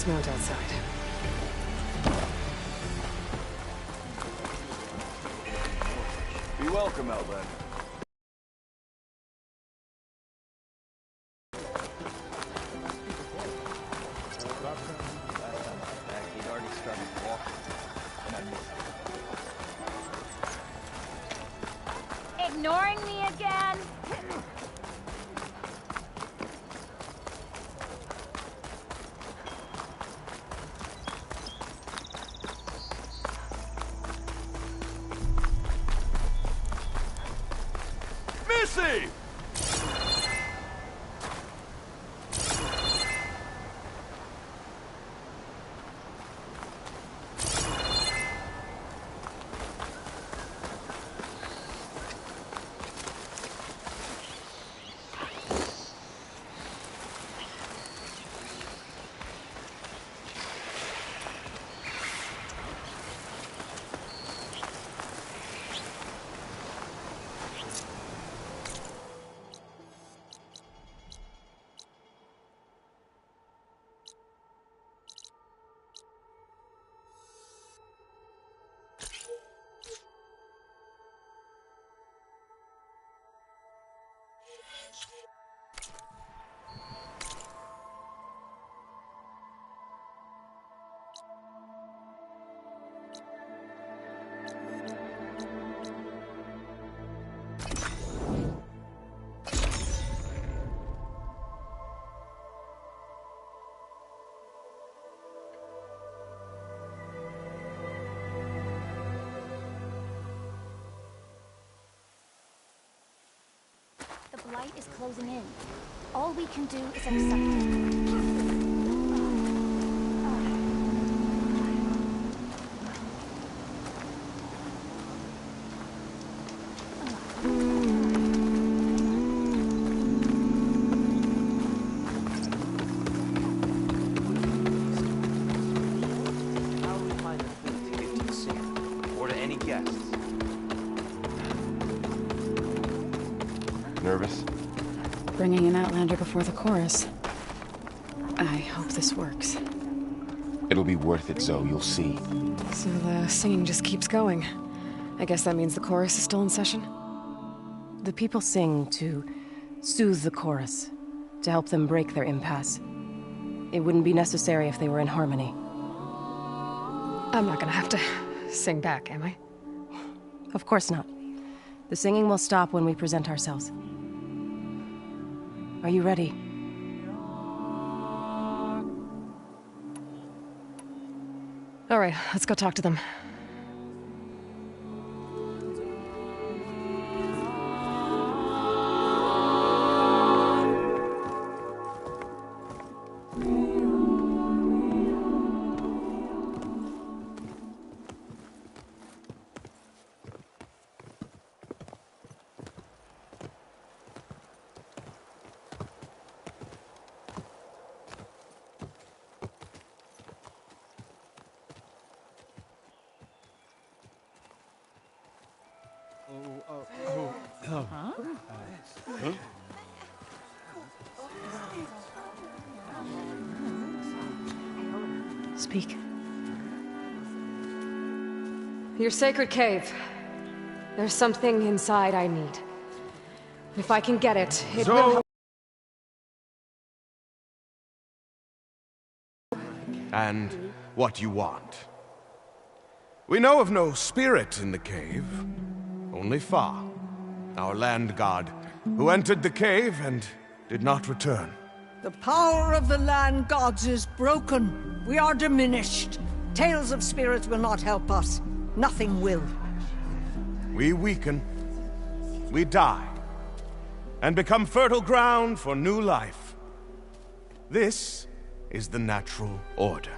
dismount outside. Be welcome, Outlander. He'd already started walking, and I missed him. Ignoring me again? Missy! The blight is closing in. All we can do is accept it. How will we find a food to give to the singer? Or to any guests? Nervous? Bringing an Outlander before the chorus. I hope this works. It'll be worth it, Zoe, you'll see. So the singing just keeps going. I guess that means the chorus is still in session? The people sing to soothe the chorus, to help them break their impasse. It wouldn't be necessary if they were in harmony. I'm not gonna have to sing back, am I? Of course not. The singing will stop when we present ourselves. Are you ready? All right, let's go talk to them. Speak. Your sacred cave. There's something inside I need. If I can get it, it will help. And what you want. We know of no spirit in the cave, only Fa, our land god, who entered the cave and did not return. The power of the land gods is broken. We are diminished. Tales of spirits will not help us. Nothing will. We weaken, we die, and become fertile ground for new life. This is the natural order.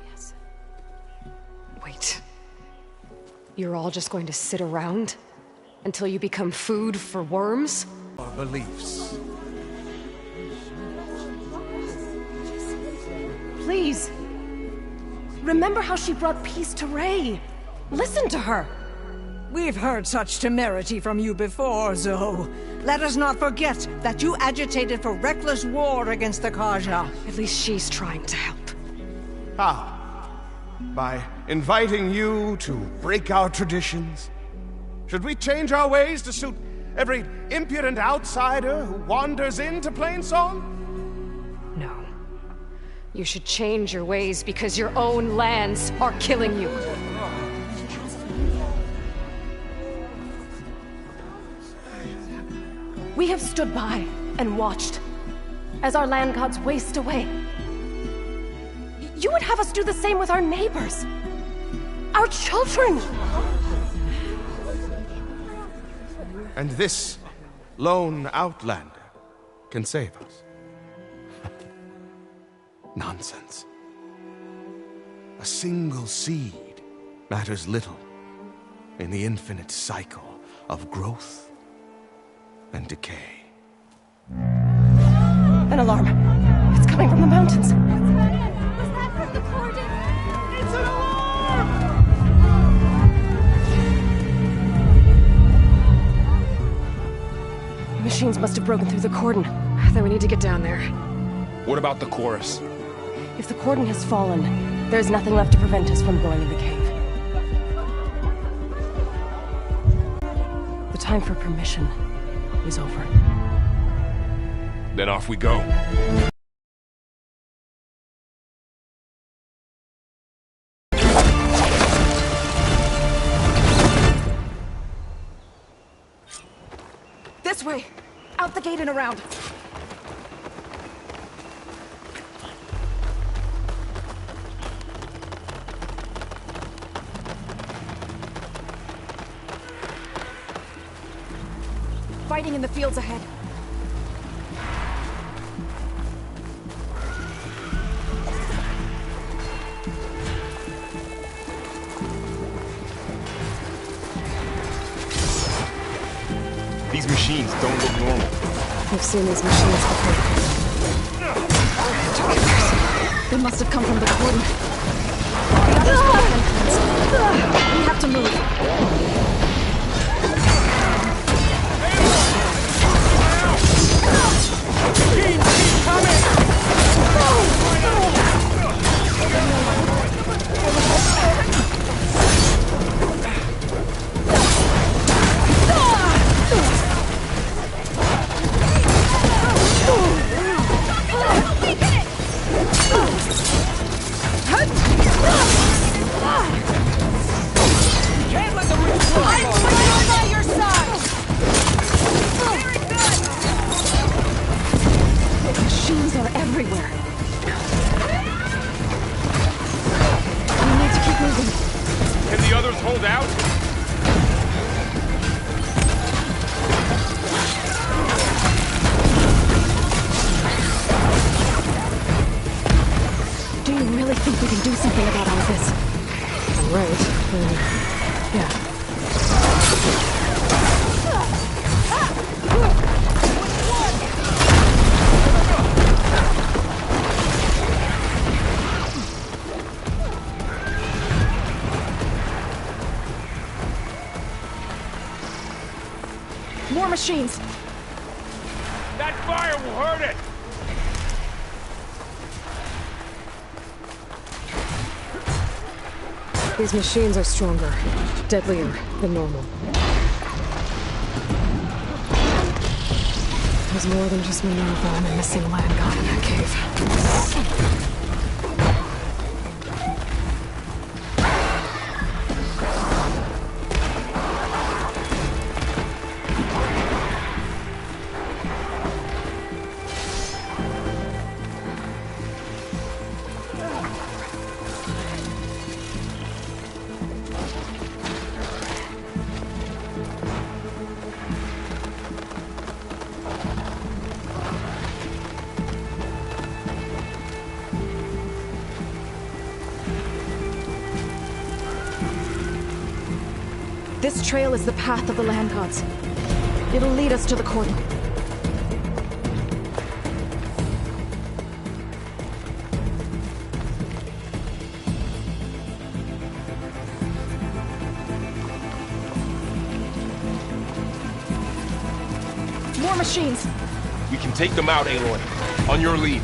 Wait. You're all just going to sit around until you become food for worms? Our beliefs. Please! Remember how she brought peace to Ray. Listen to her! We've heard such temerity from you before, Zoe. Let us not forget that you agitated for reckless war against the Kaja. At least she's trying to help. How? By inviting you to break our traditions? Should we change our ways to suit every impudent outsider who wanders into Plainsong? No. You should change your ways because your own lands are killing you. We have stood by and watched as our land gods waste away. You would have us do the same with our neighbors, our children. And this lone outlander can save us. Nonsense. A single seed matters little in the infinite cycle of growth and decay. An alarm. It's coming from the mountains. Was that from the cordon? It's an alarm! The machines must have broken through the cordon. Then we need to get down there. What about the chorus? If the cordon has fallen, there's nothing left to prevent us from going in the cave. The time for permission is over. Then off we go. This way! Out the gate and around! Fighting in the fields ahead. These machines don't look normal. We've seen these machines before. They must have come from the cordon. The others will have we have to move. Machines are everywhere. We need to keep moving. Can the others hold out? Do you really think we can do something about all this? Right. Yeah. More machines! That fire will hurt it! These machines are stronger, deadlier than normal. There's more than just Minerva and a missing land god in that cave. This trail is the path of the land gods. It'll lead us to the cordon. More machines! We can take them out, Aloy. On your lead.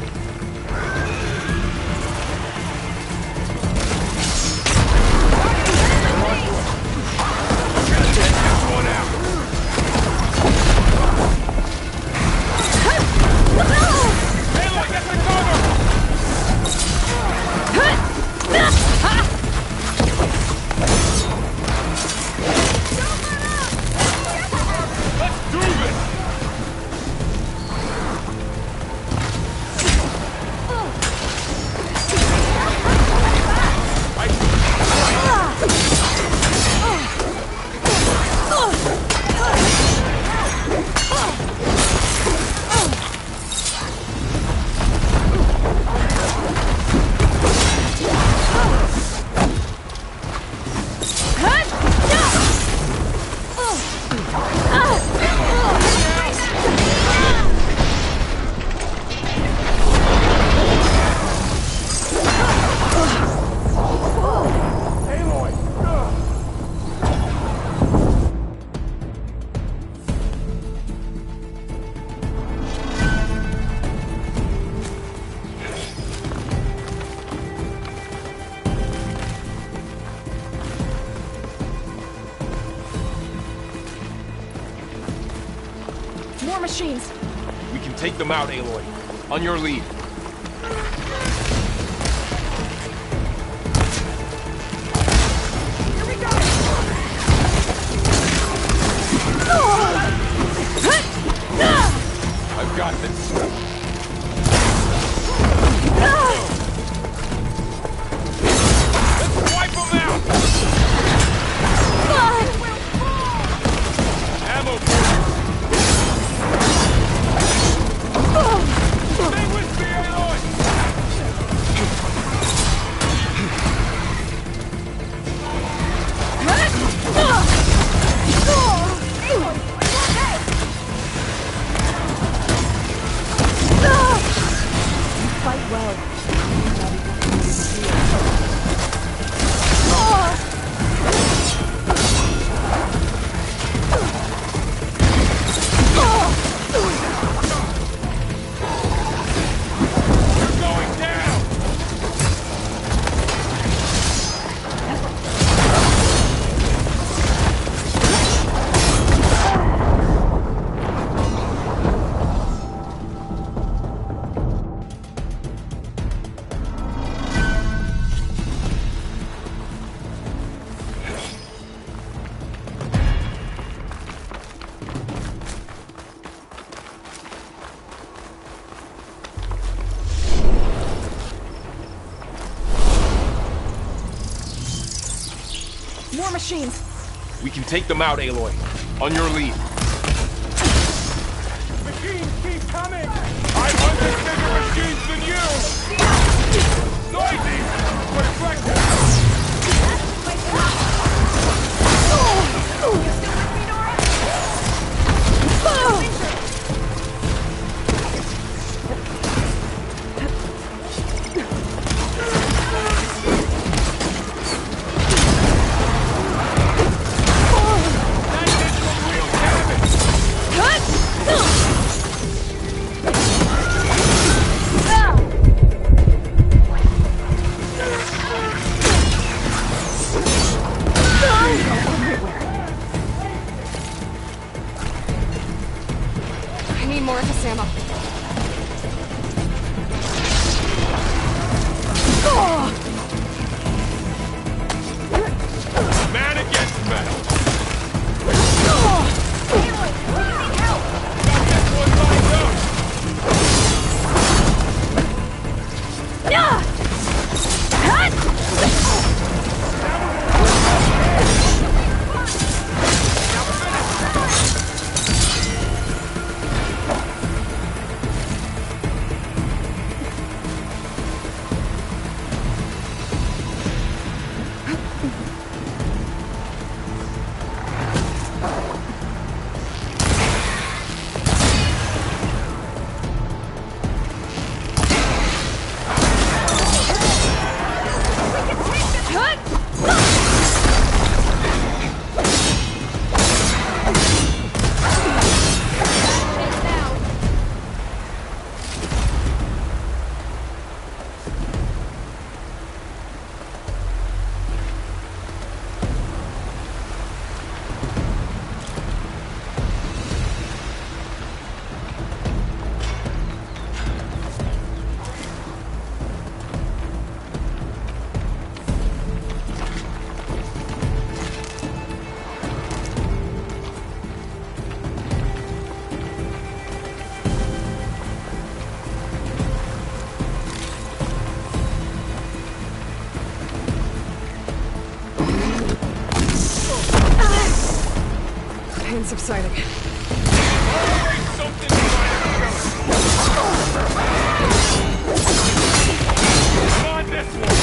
More machines! We can take them out, Aloy. On your lead. Here we go! I've got this. Let's wipe them out! Ammo for Stay with me, Aloy! Fight well. You're going down! More machines! We can take them out, Aloy. On your lead. Machines keep coming! 500 bigger machines than you! Noisy! But effective! I need more of this ammo. Man against metal! Got this one lined up! Pain subsiding. Always something on this one!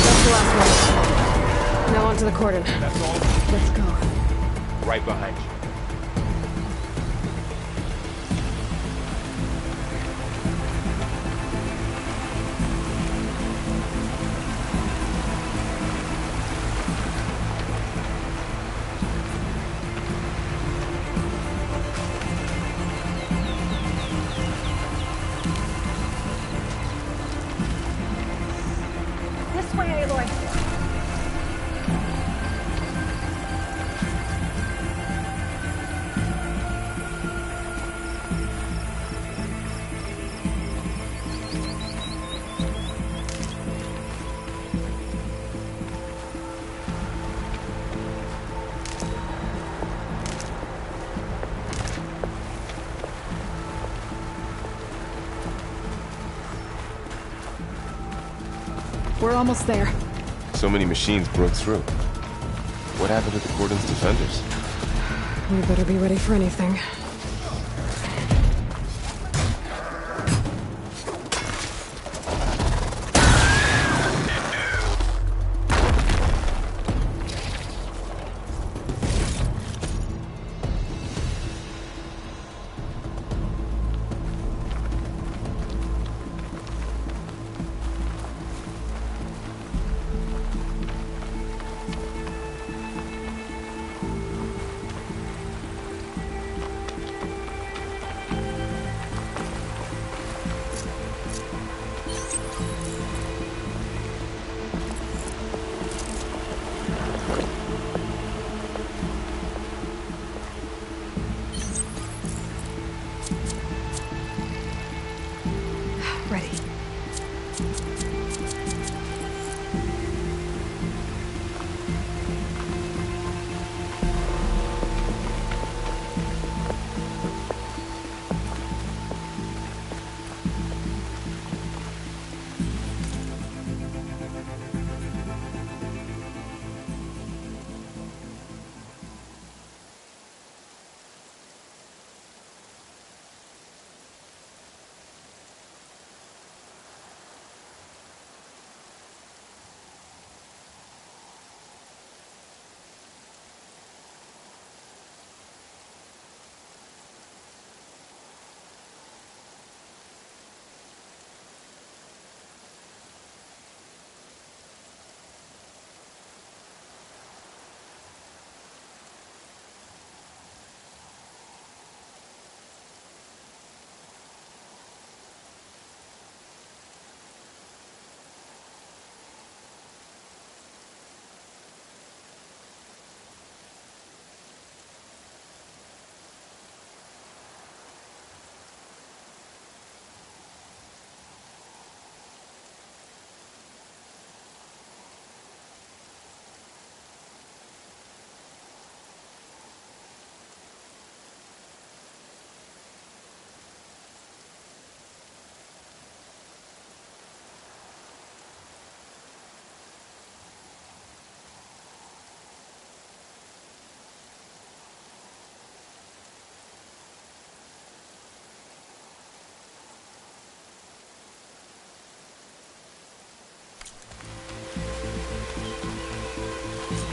That's the last one. Now onto the cordon. That's all. Let's go. Right behind you. This way, Aloy! We're almost there. So many machines broke through. What happened to the cordon's defenders? We better be ready for anything. Ready.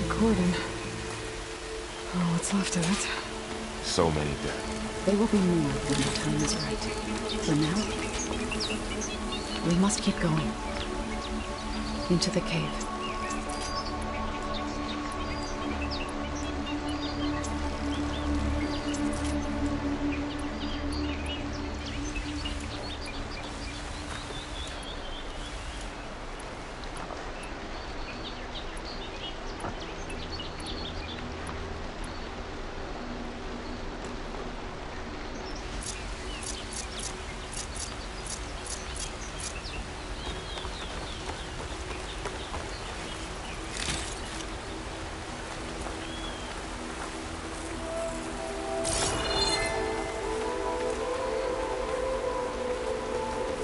Cordon. Oh, what's left of it? So many dead. They will be more when the time is right. For now, we must keep going. Into the cave.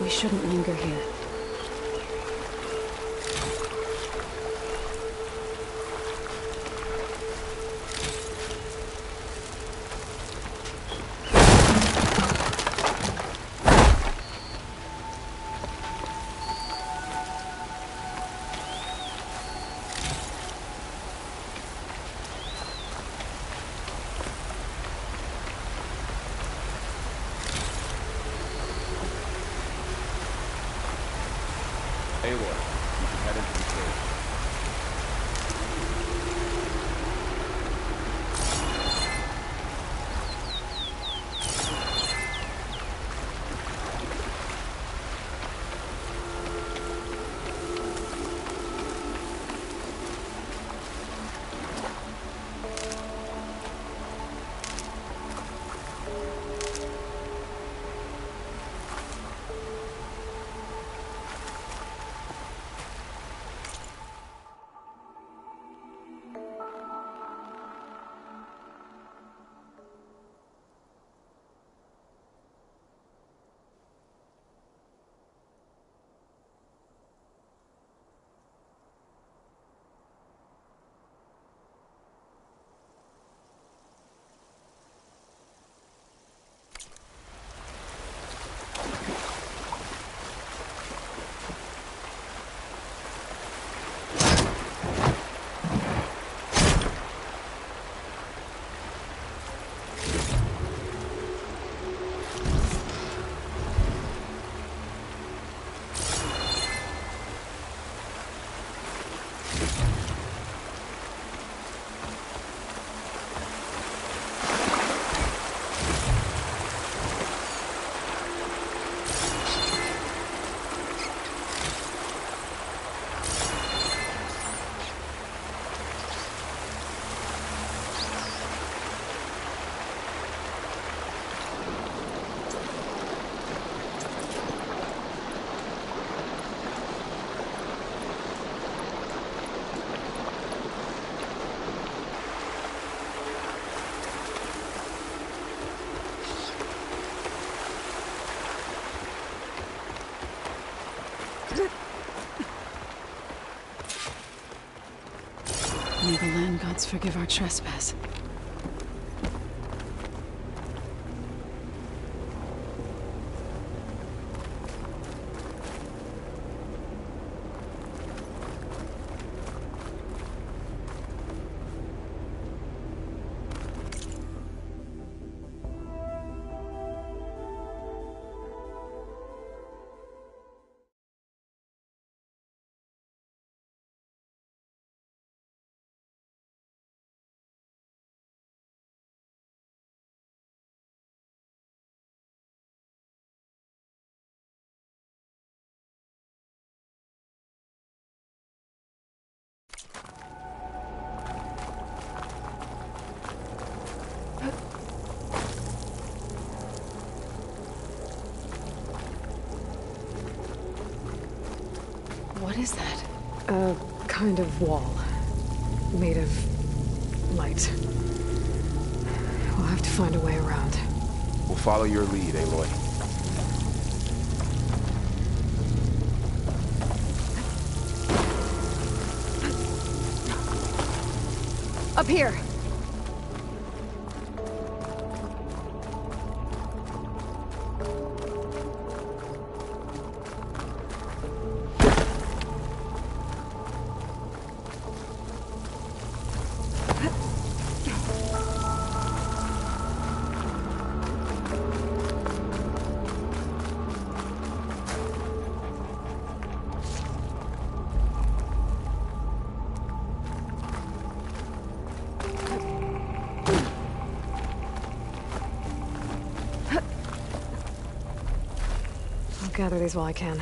We shouldn't linger here. Aloy, you can head into the cave. May the land gods forgive our trespass. What is that? A kind of wall. Made of light. We'll have to find a way around. We'll follow your lead, Aloy. Up here! Gather these while I can.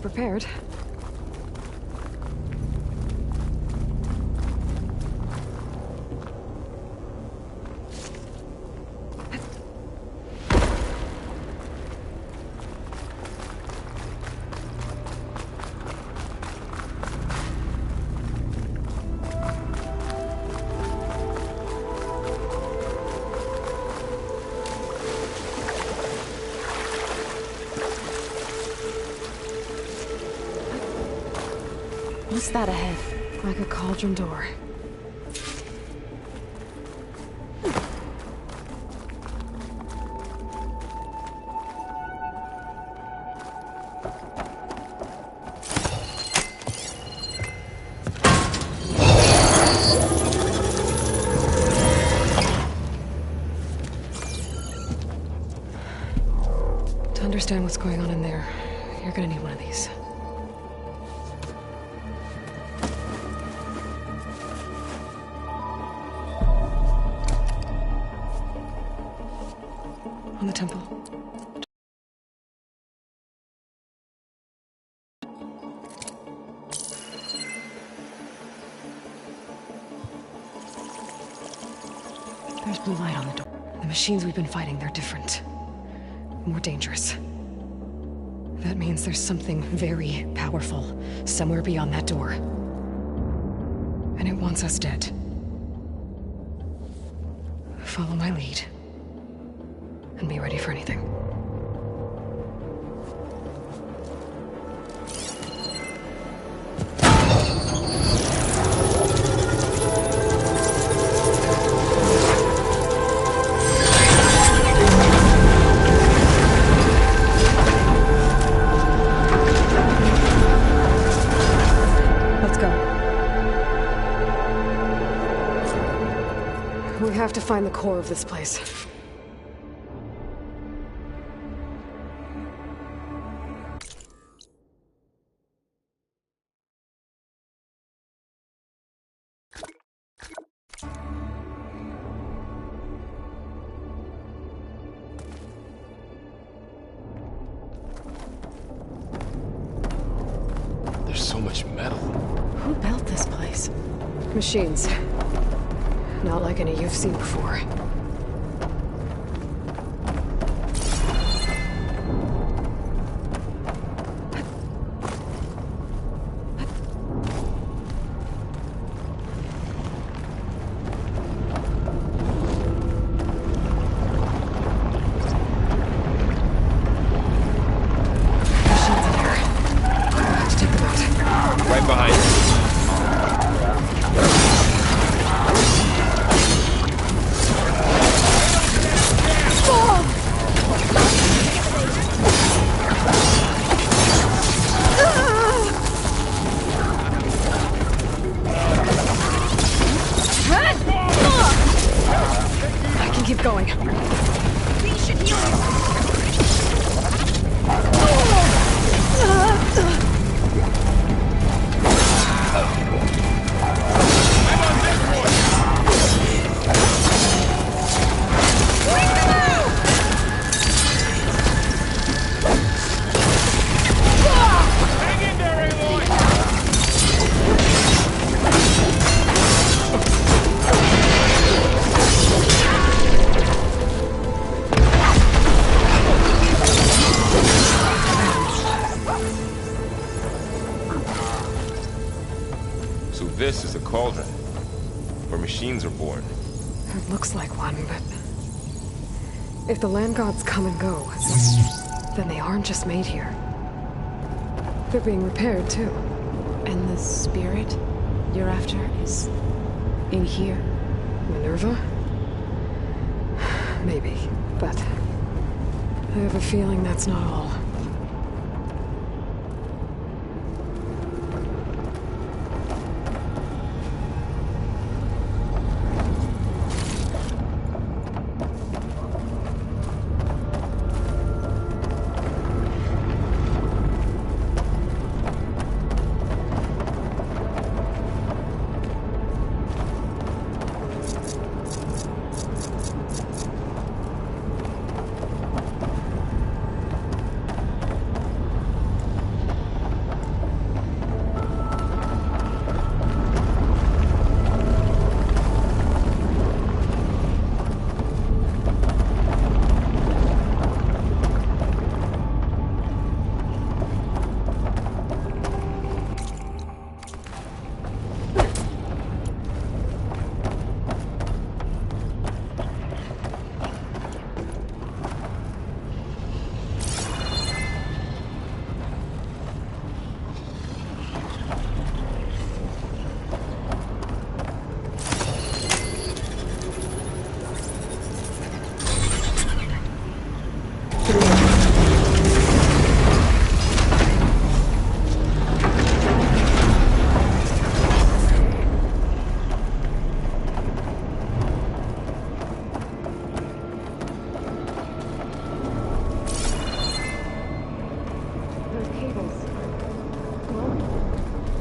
Prepared. What's that ahead? Like a cauldron door. To understand what's going on in there, you're gonna need one of these. On the temple. There's blue light on the door. The machines we've been fighting, they're different. More dangerous. That means there's something very powerful somewhere beyond that door. And it wants us dead. Follow my lead. And be ready for anything. We have to find the core of this place. There's so much metal. Who built this place? Machines. Not like any you've seen before. Right behind you. I can keep going. These should heal you. So this is a cauldron, where machines are born. It looks like one, but... if the land gods come and go, then they aren't just made here. They're being repaired, too. And the spirit you're after is in here? Minerva? Maybe, but... I have a feeling that's not all.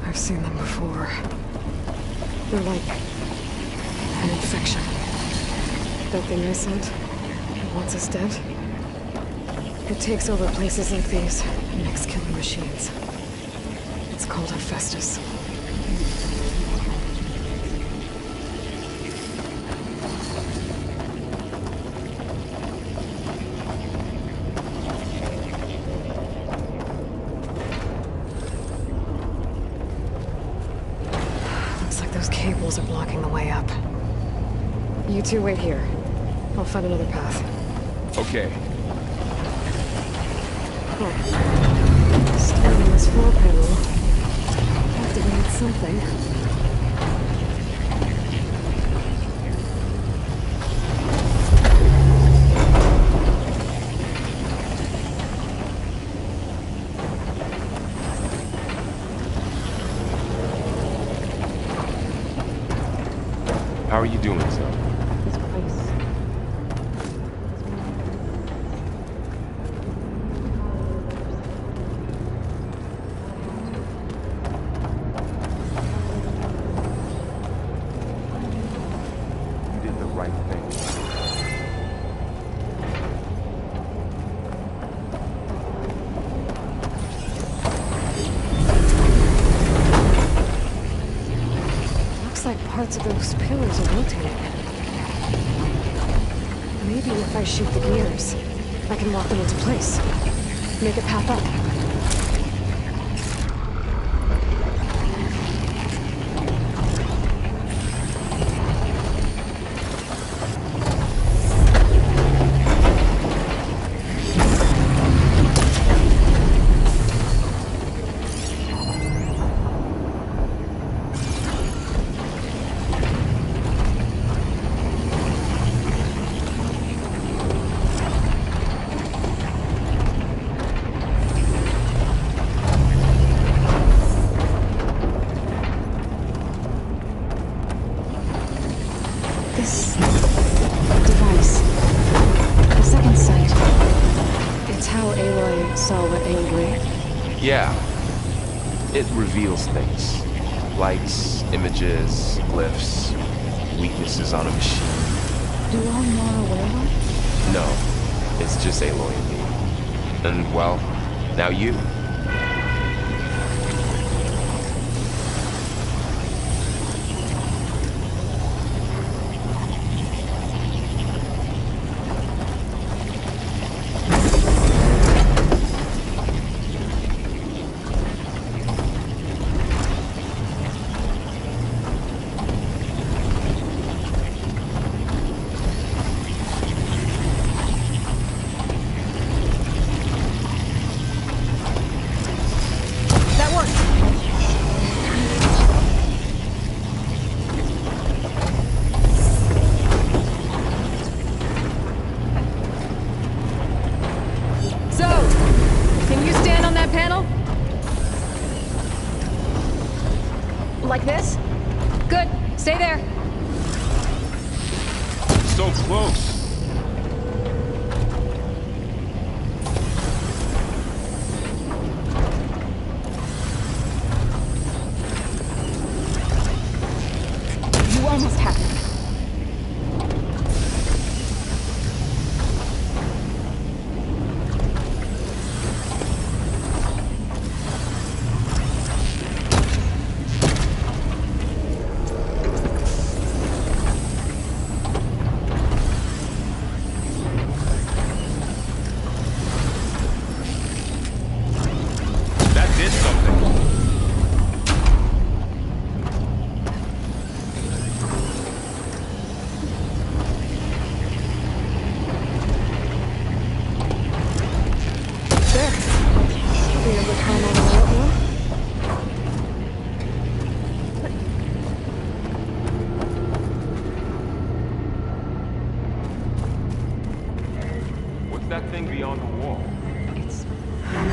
I've seen them before. They're like an infection. That thing I sent, it wants us dead. It takes over places like these and makes killing machines. It's called Hephaestus. Looks like those cables are blocking the way up. You two wait here. I'll find another path. Okay. Starting this floor panel. Activate something. How are you doing, son? right thing. Looks like parts of those pillars are rotating. Maybe if I shoot the gears, I can lock them into place. Make it pop up. This device, the second sight, it's how Aloy saw what Aloy. Yeah. It reveals things. Lights, images, glyphs, weaknesses on a machine. Do all Nora wear one? No, it's just Aloy and me. And, well, now you. Like this? Good. Stay there. So close. You almost have it. That thing beyond the wall. It's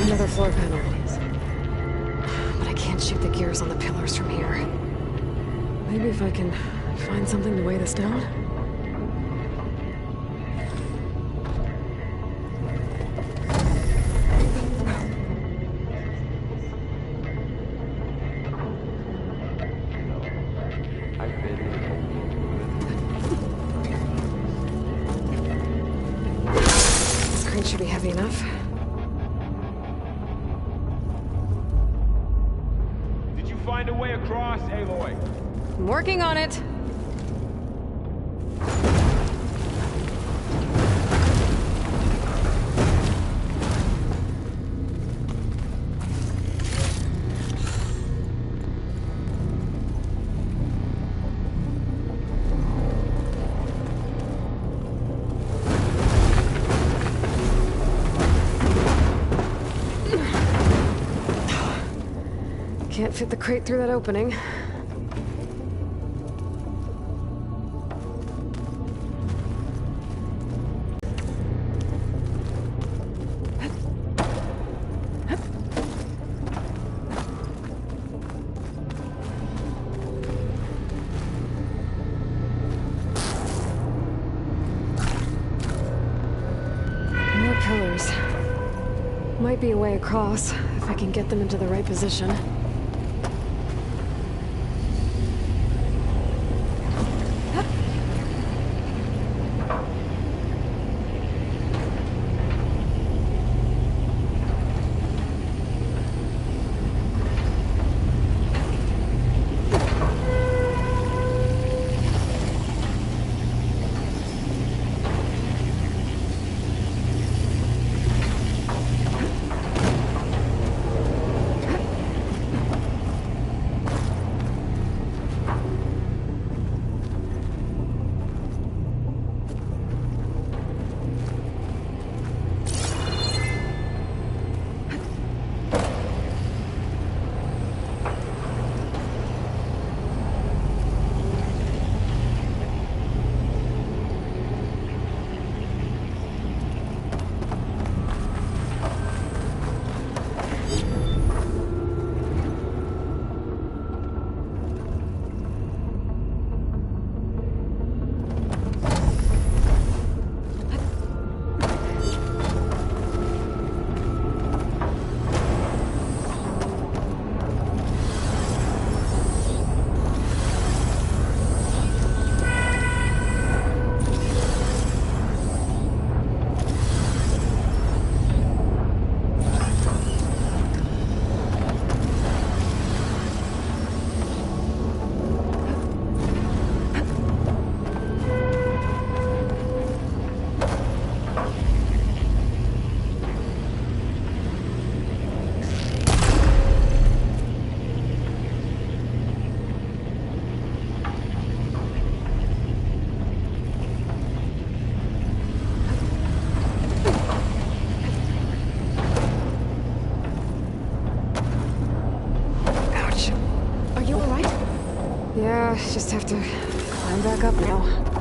another floor panel. But I can't shoot the gears on the pillars from here. Maybe if I can find something to weigh this down? Should be heavy enough. Did you find a way across, Aloy? I'm working on it. Can't fit the crate through that opening. More pillars. Might be a way across, if I can get them into the right position. Just have to climb back up now.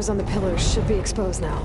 On the pillars should be exposed now.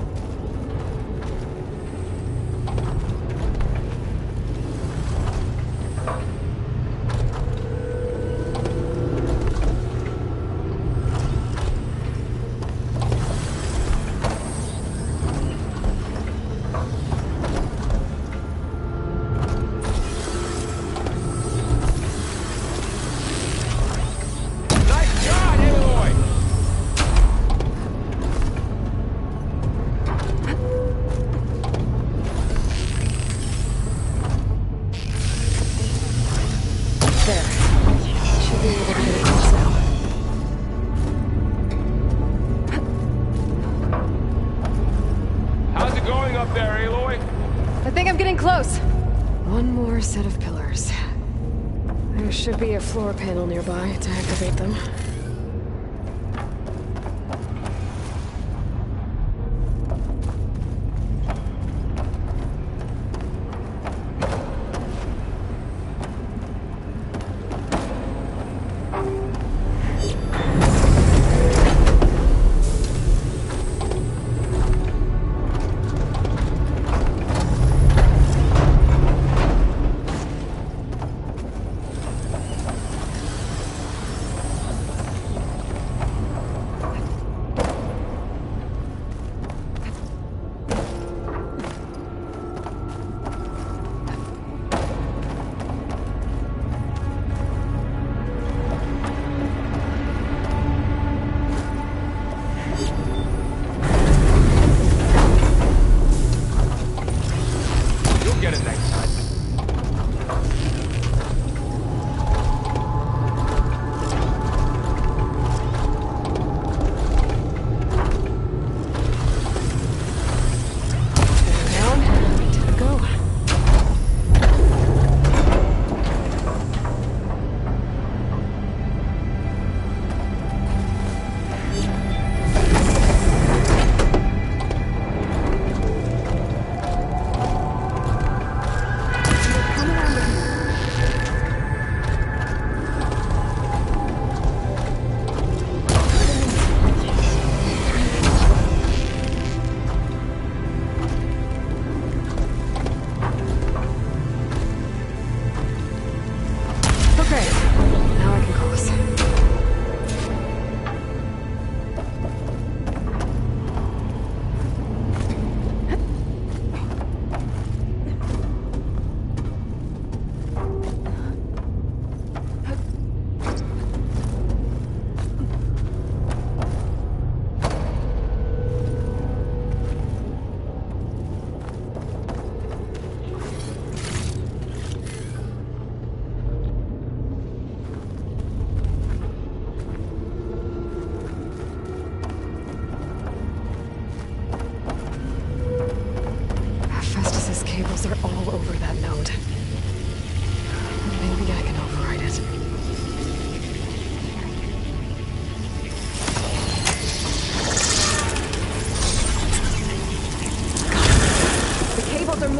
Set of pillars. There should be a floor panel nearby to activate them.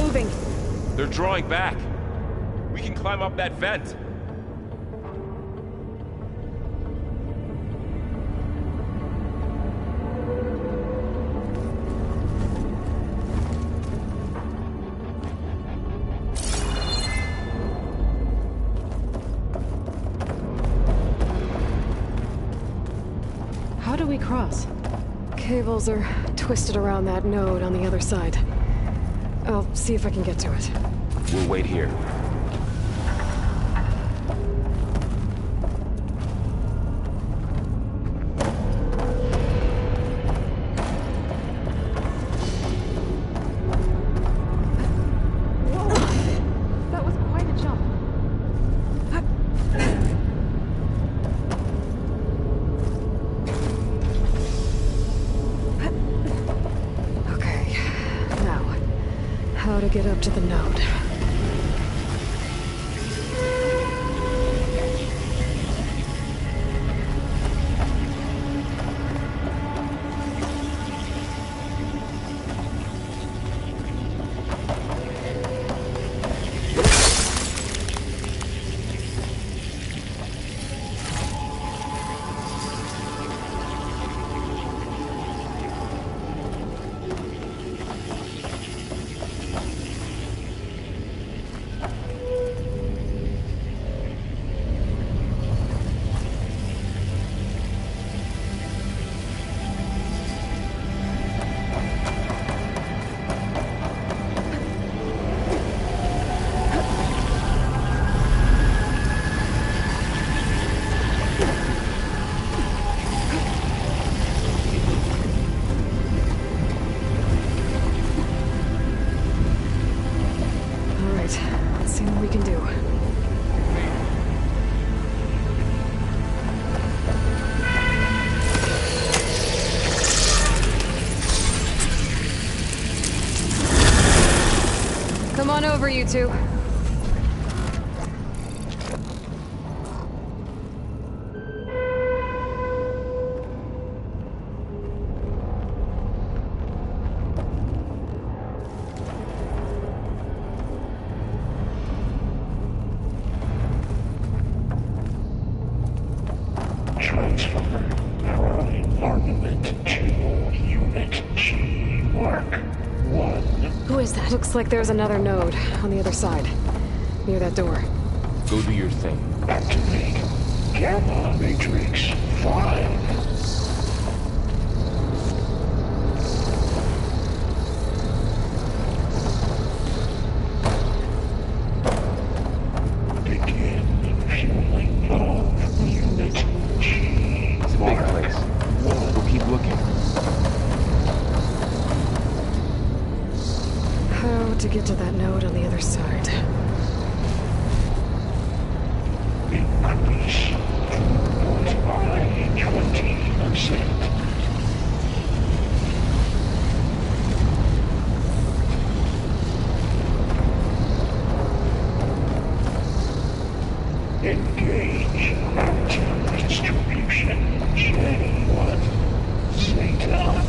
moving. They're drawing back. We can climb up that vent. How do we cross? Cables are twisted around that node on the other side. I'll see if I can get to it. We'll wait here. That was quite a jump. Okay, now, how to get up to the node. Let's see what we can do. Come on over, you two. Who is that? Looks like there's another node on the other side, near that door. Go do your thing. Activate Gamma Matrix 5. To get to that node on the other side. Increase throughput by 20%. Engage active distribution J1 Zeta.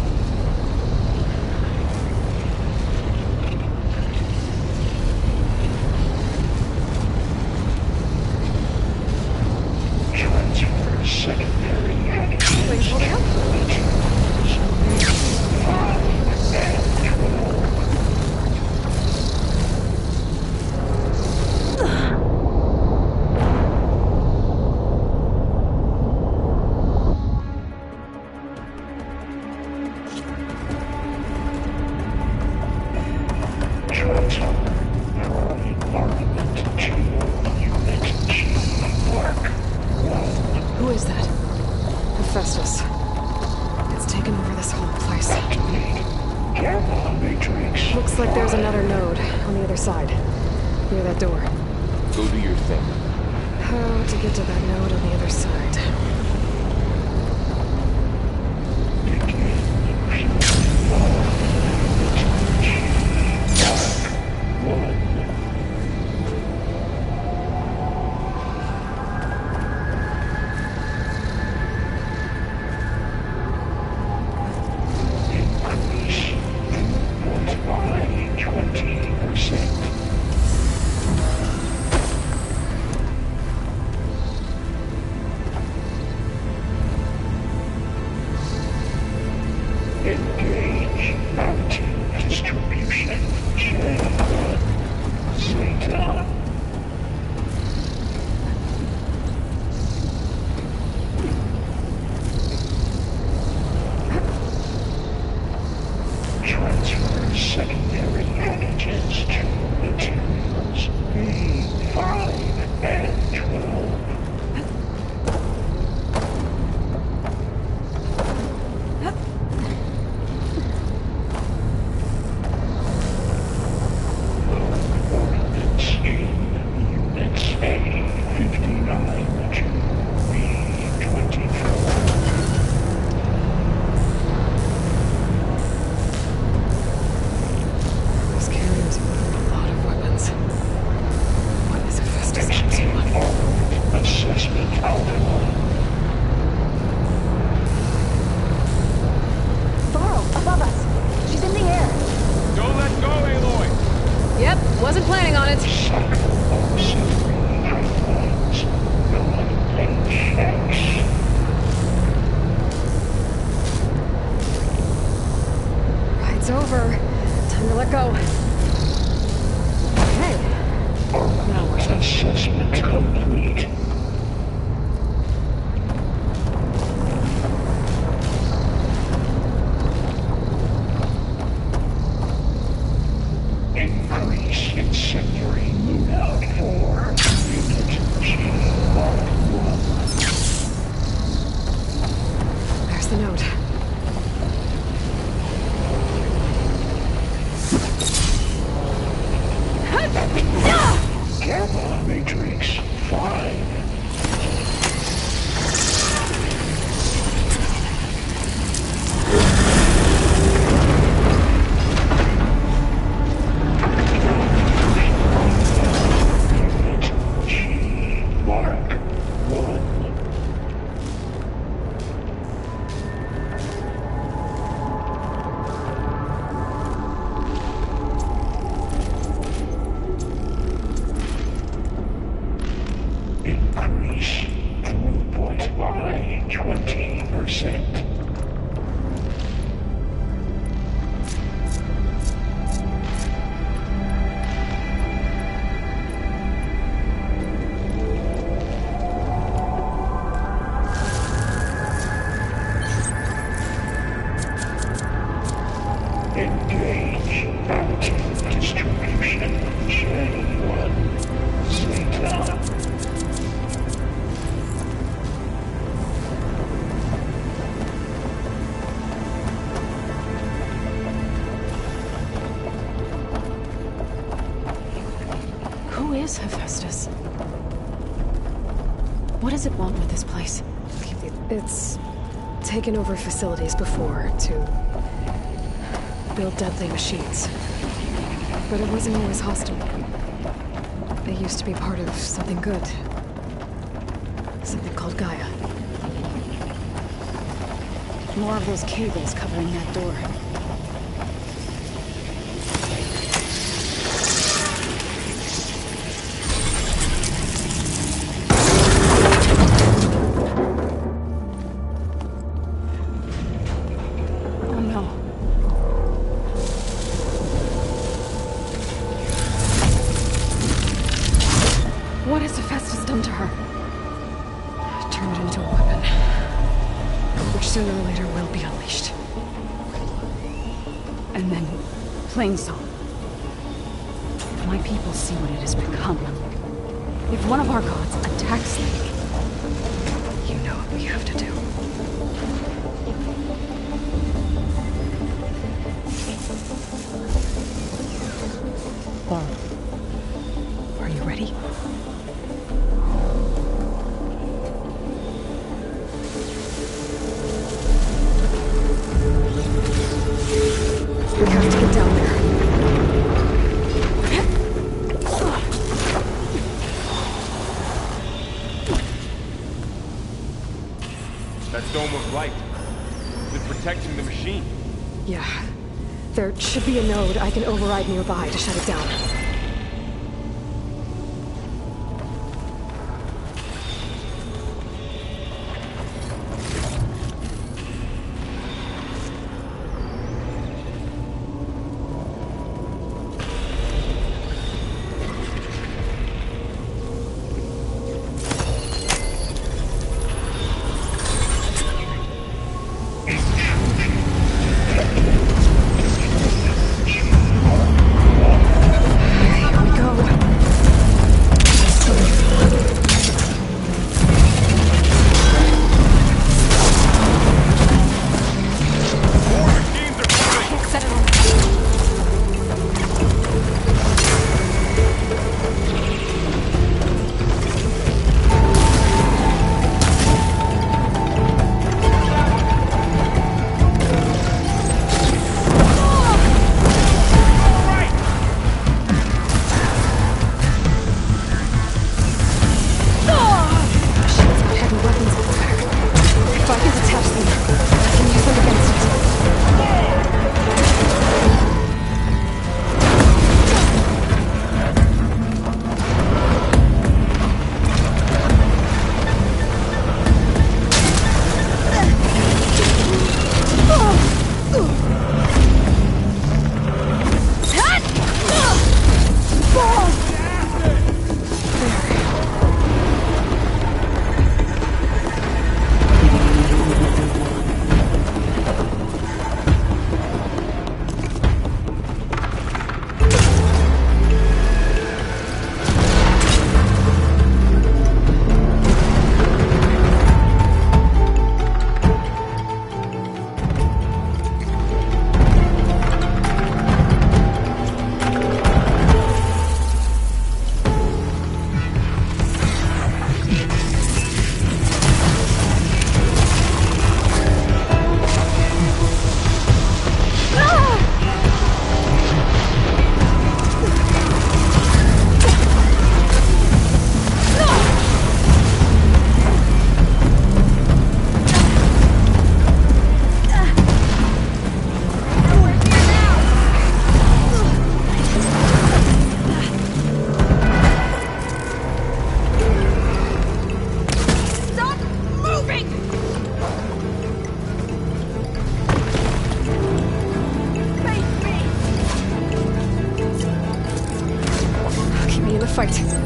Who is that? Hephaestus. It's taken over this whole place. Gamma Matrix. Looks like there's another node on the other side, near that door. Go do your thing. How to get to that node on the other side? Increase 20%. transfers secondary images to materials A5 and 12. Ordnance in Units A59 to B24. Those carriers ordered a lot of weapons. What is Hephaestus up to? Assessment outline. Varro, above us. She's in the air. Don't let go, Aloy! Yep, wasn't planning on it. Ride's over. Time to let go. Okay. Now what? Assessment complete. Increase incendiary moon out for Unit G Mark 1. There's the note. Gamma Matrix 5. Unit G Mark 1. Increase throughput by 20%. Engage anti-distribution J1 Zeta. Who is Hephaestus? What does it want with this place? It's taken over facilities before to build deadly machines. But it wasn't always hostile. They used to be part of something good. Something called Gaia. More of those cables covering that door. Oh no. What has Hephaestus done to her? Turned it into a weapon. Which sooner or later will be unleashed. And then, Plainsong. If my people see what it has become, if one of our gods attacks them, You know what we have to do. Varro, are you ready? We have to get down there. That dome of light. Is it protecting the machine? Yeah. There should be a node I can override nearby to shut it down. fight.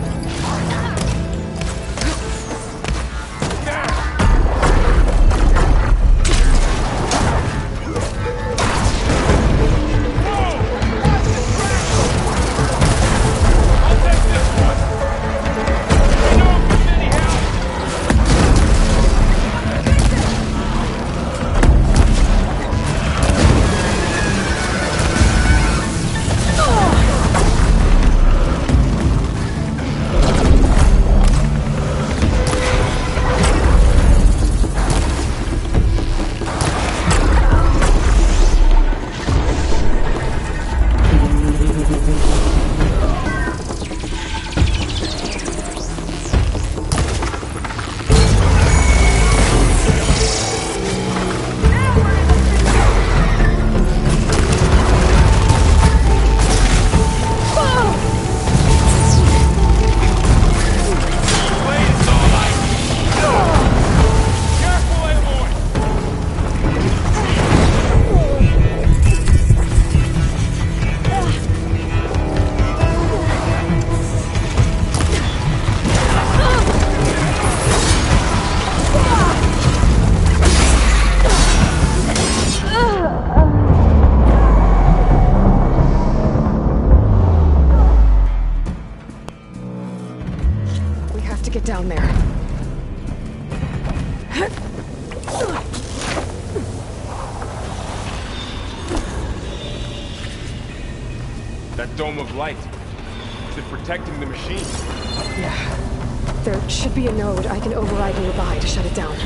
Get down there. That dome of light. Is it protecting the machine? Yeah. There should be a node I can override nearby to shut it down.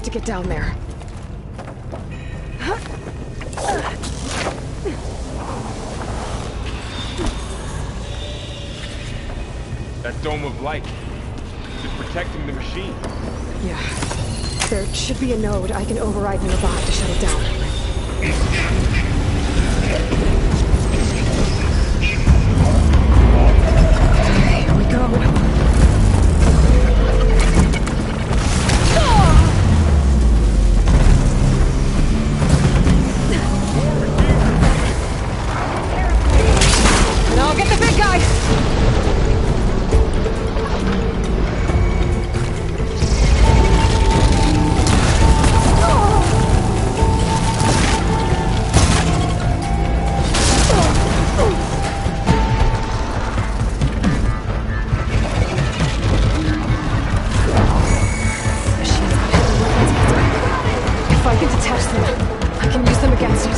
have to get down there. That dome of light. Is it protecting the machine? Yeah. There should be a node I can override nearby to shut it down. Here we go. And I'll get the big guy! If I can detach them, I can use them against it.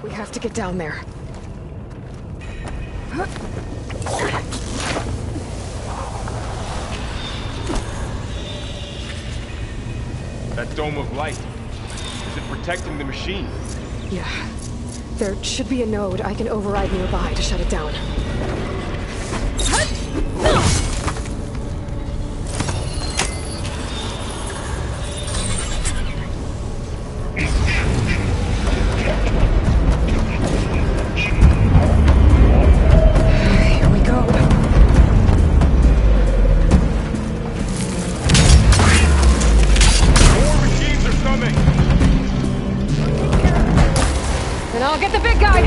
We have to get down there. That dome of light. Is it protecting the machine? Yeah. There should be a node I can override nearby to shut it down. Here we go. More machines are coming! And I'll get the big guy!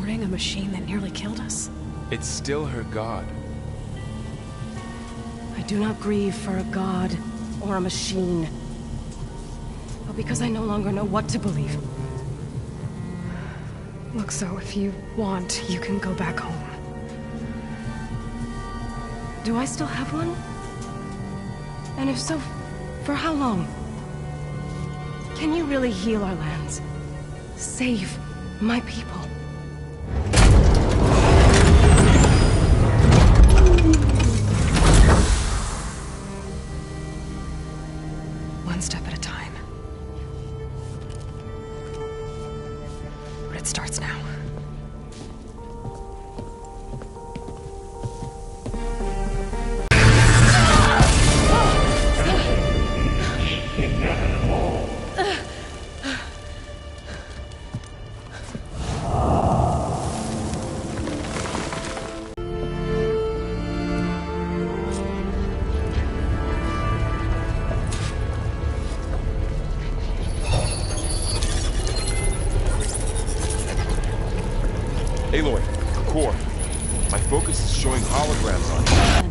supporting a machine that nearly killed us? It's still her god. I do not grieve for a god or a machine, but because I no longer know what to believe. Look, so if you want, you can go back home. Do I still have one? And if so, for how long? Can you really heal our lands? Save my people? One step at a time. But it starts now. Aloy, core. My focus is showing holograms on you.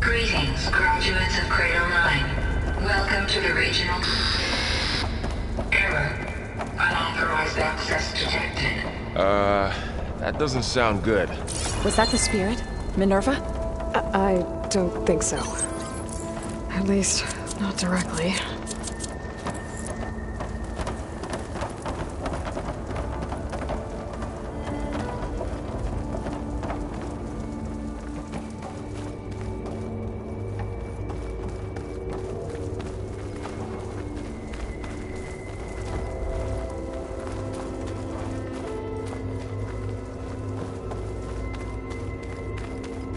Greetings, graduates of Cradle 9. Welcome to the regional... Error. Unauthorized access detected. That doesn't sound good. Was that the spirit? Minerva? I don't think so. At least, not directly.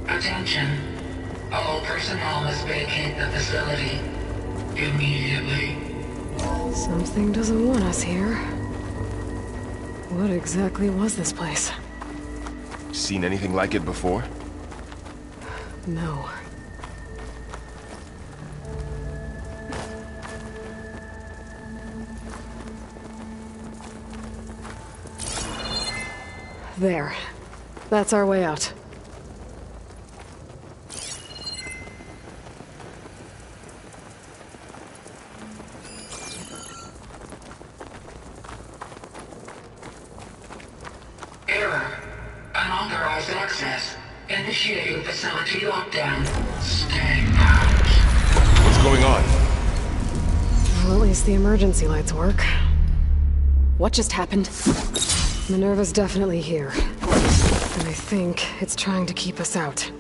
Attention. All personnel must vacate the facility immediately. Something doesn't want us here. What exactly was this place? Seen anything like it before? No. There. That's our way out. Error. Unauthorized access. Initiating facility lockdown. Stay out. What's the emergency lights work. What just happened? Minerva's definitely here. And I think it's trying to keep us out.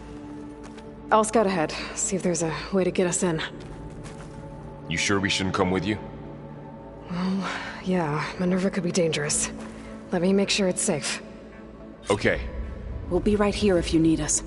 I'll scout ahead, see if there's a way to get us in. You sure we shouldn't come with you? Well, yeah, Minerva could be dangerous. Let me make sure it's safe. Okay. We'll be right here if you need us.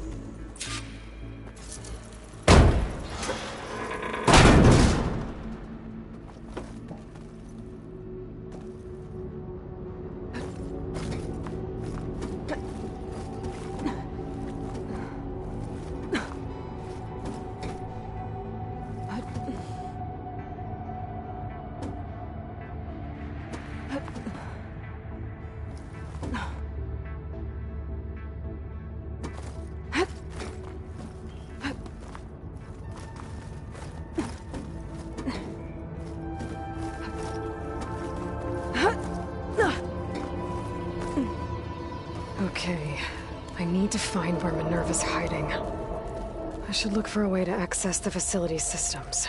Okay, I need to find where Minerva's hiding. I should look for a way to access the facility's systems.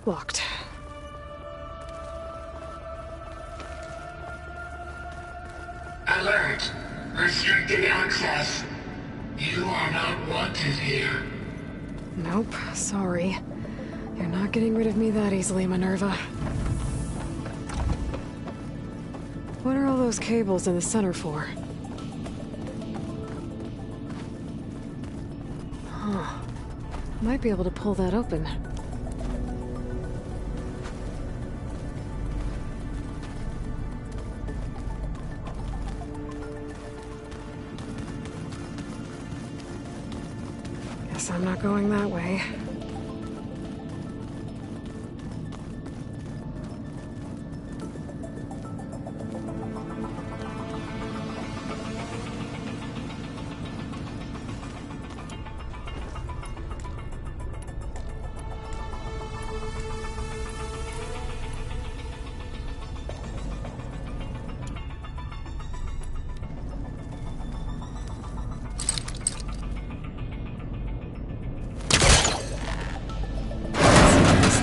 Locked. Alert! Restricted access. You are not wanted here. Nope, sorry. You're not getting rid of me that easily, Minerva. What are all those cables in the center for? Huh. Might be able to pull that open. Guess I'm not going that way.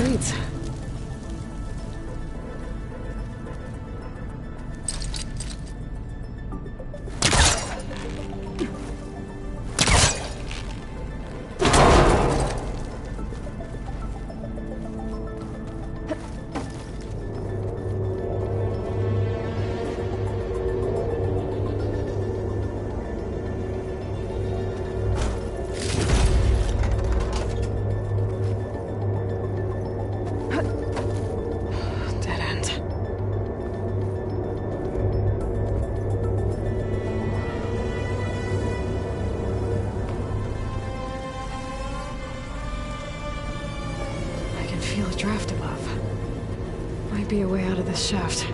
Leads. Feel a draft above. Might be a way out of this shaft.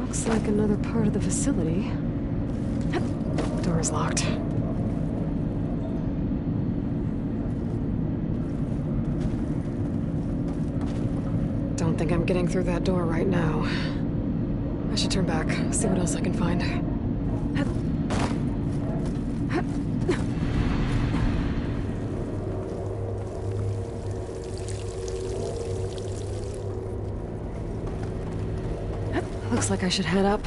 Looks like another part of the facility. Door is locked. Don't think I'm getting through that door right now. I should turn back, see what else I can find. Looks like I should head up.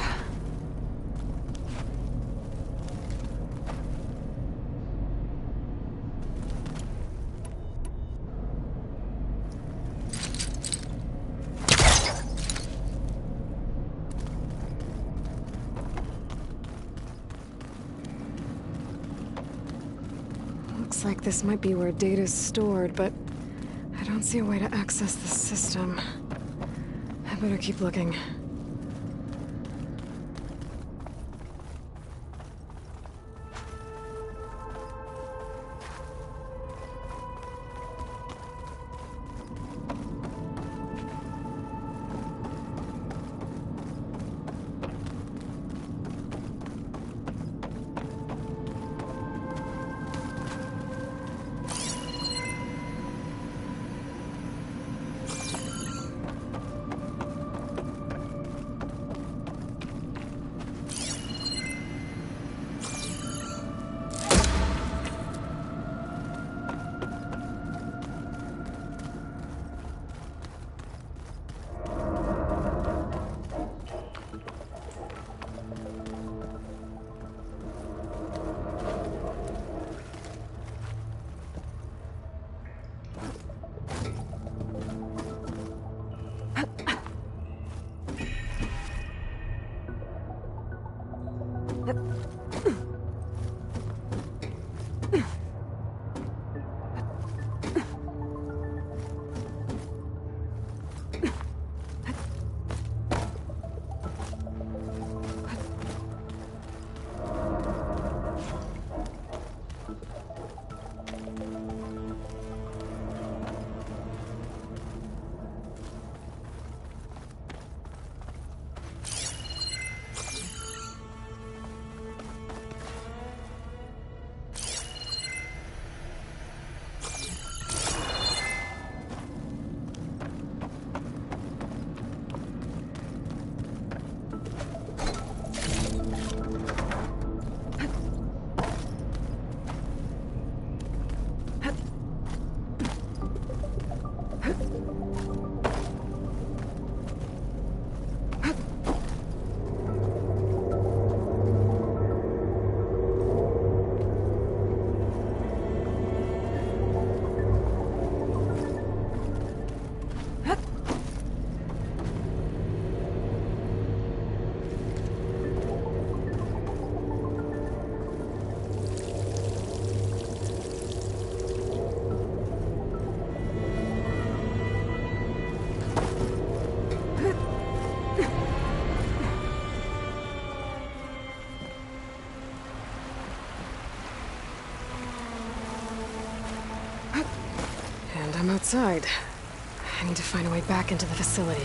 Looks like this might be where data's stored, but I don't see a way to access the system. Better keep looking. I'm outside. I need to find a way back into the facility.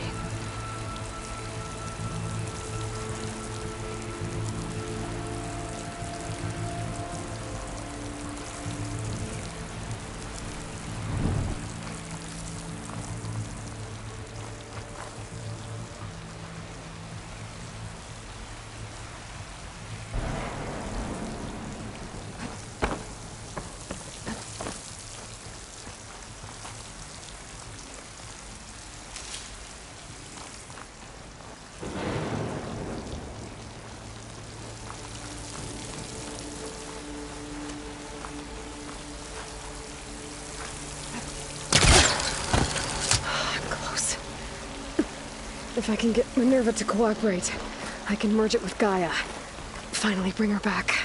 If I can get Minerva to cooperate, I can merge it with Gaia. Finally bring her back.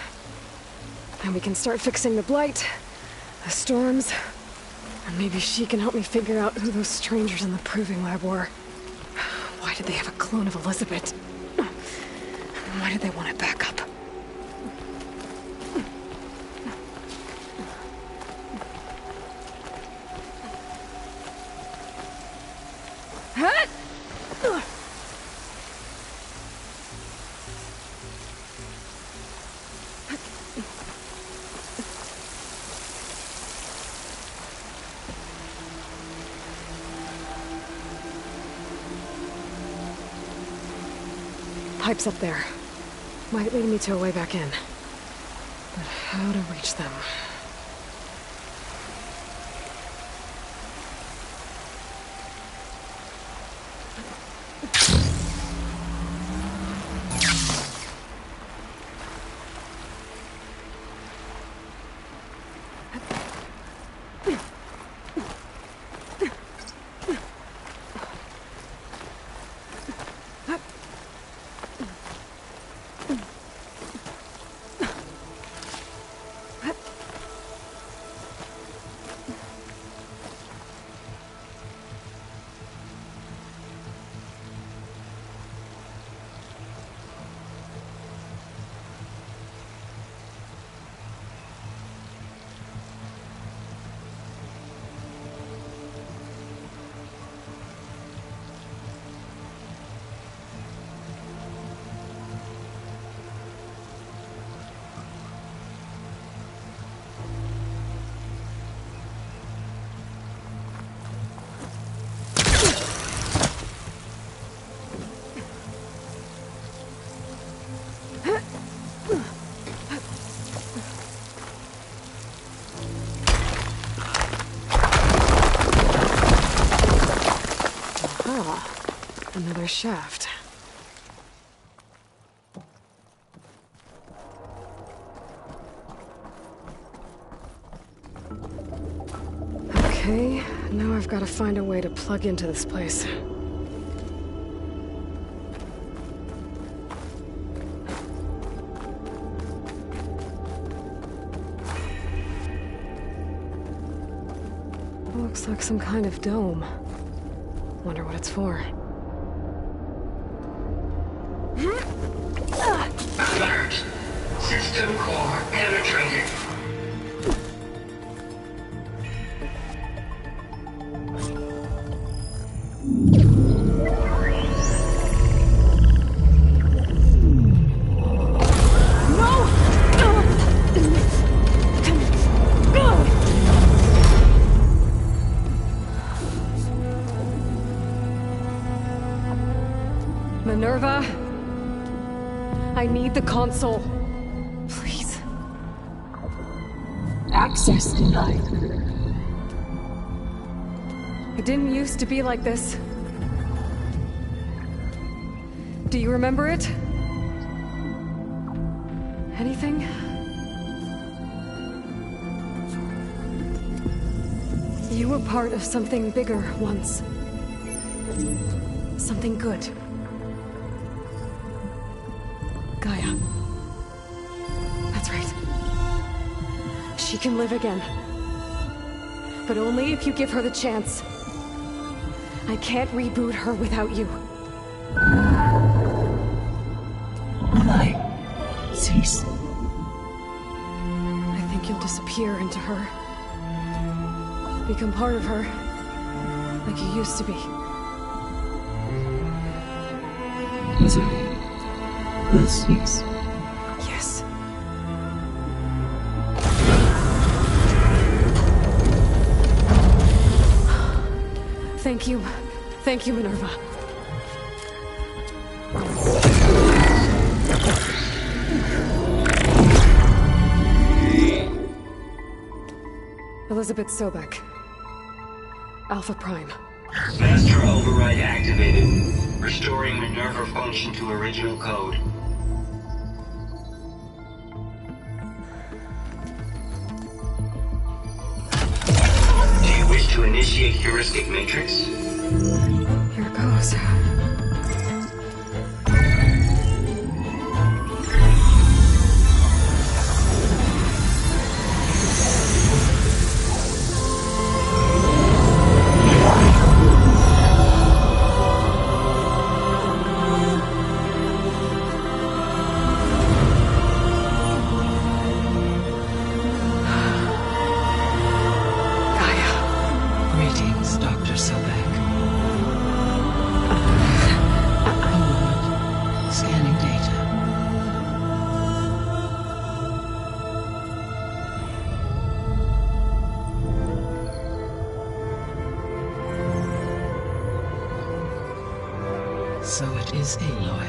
And we can start fixing the Blight, the storms, and maybe she can help me figure out who those strangers in the proving lab were. Why did they have a clone of Elizabeth? Why did they want it back up? Pipes up there. Might lead me to a way back in. But how to reach them? Another shaft. Okay, now I've got to find a way to plug into this place. Looks like some kind of dome. Wonder what it's for. Alert. System core penetrated. Minerva, I need the console. Please. Access denied. It didn't used to be like this. Do you remember it? Anything? You were part of something bigger once. Something good. Gaia. That's right. She can live again. But only if you give her the chance. I can't reboot her without you. Cease. I think you'll disappear into her. Become part of her. Like you used to be. Misery will cease. Yes. Thank you. Thank you, Minerva. Elizabeth Sobek. Alpha Prime. Master override activated. Restoring Minerva function to original code. Do you wish to initiate heuristic matrix? Here goes. Greetings, Dr. Sobek. Scanning data. So it is Aloy,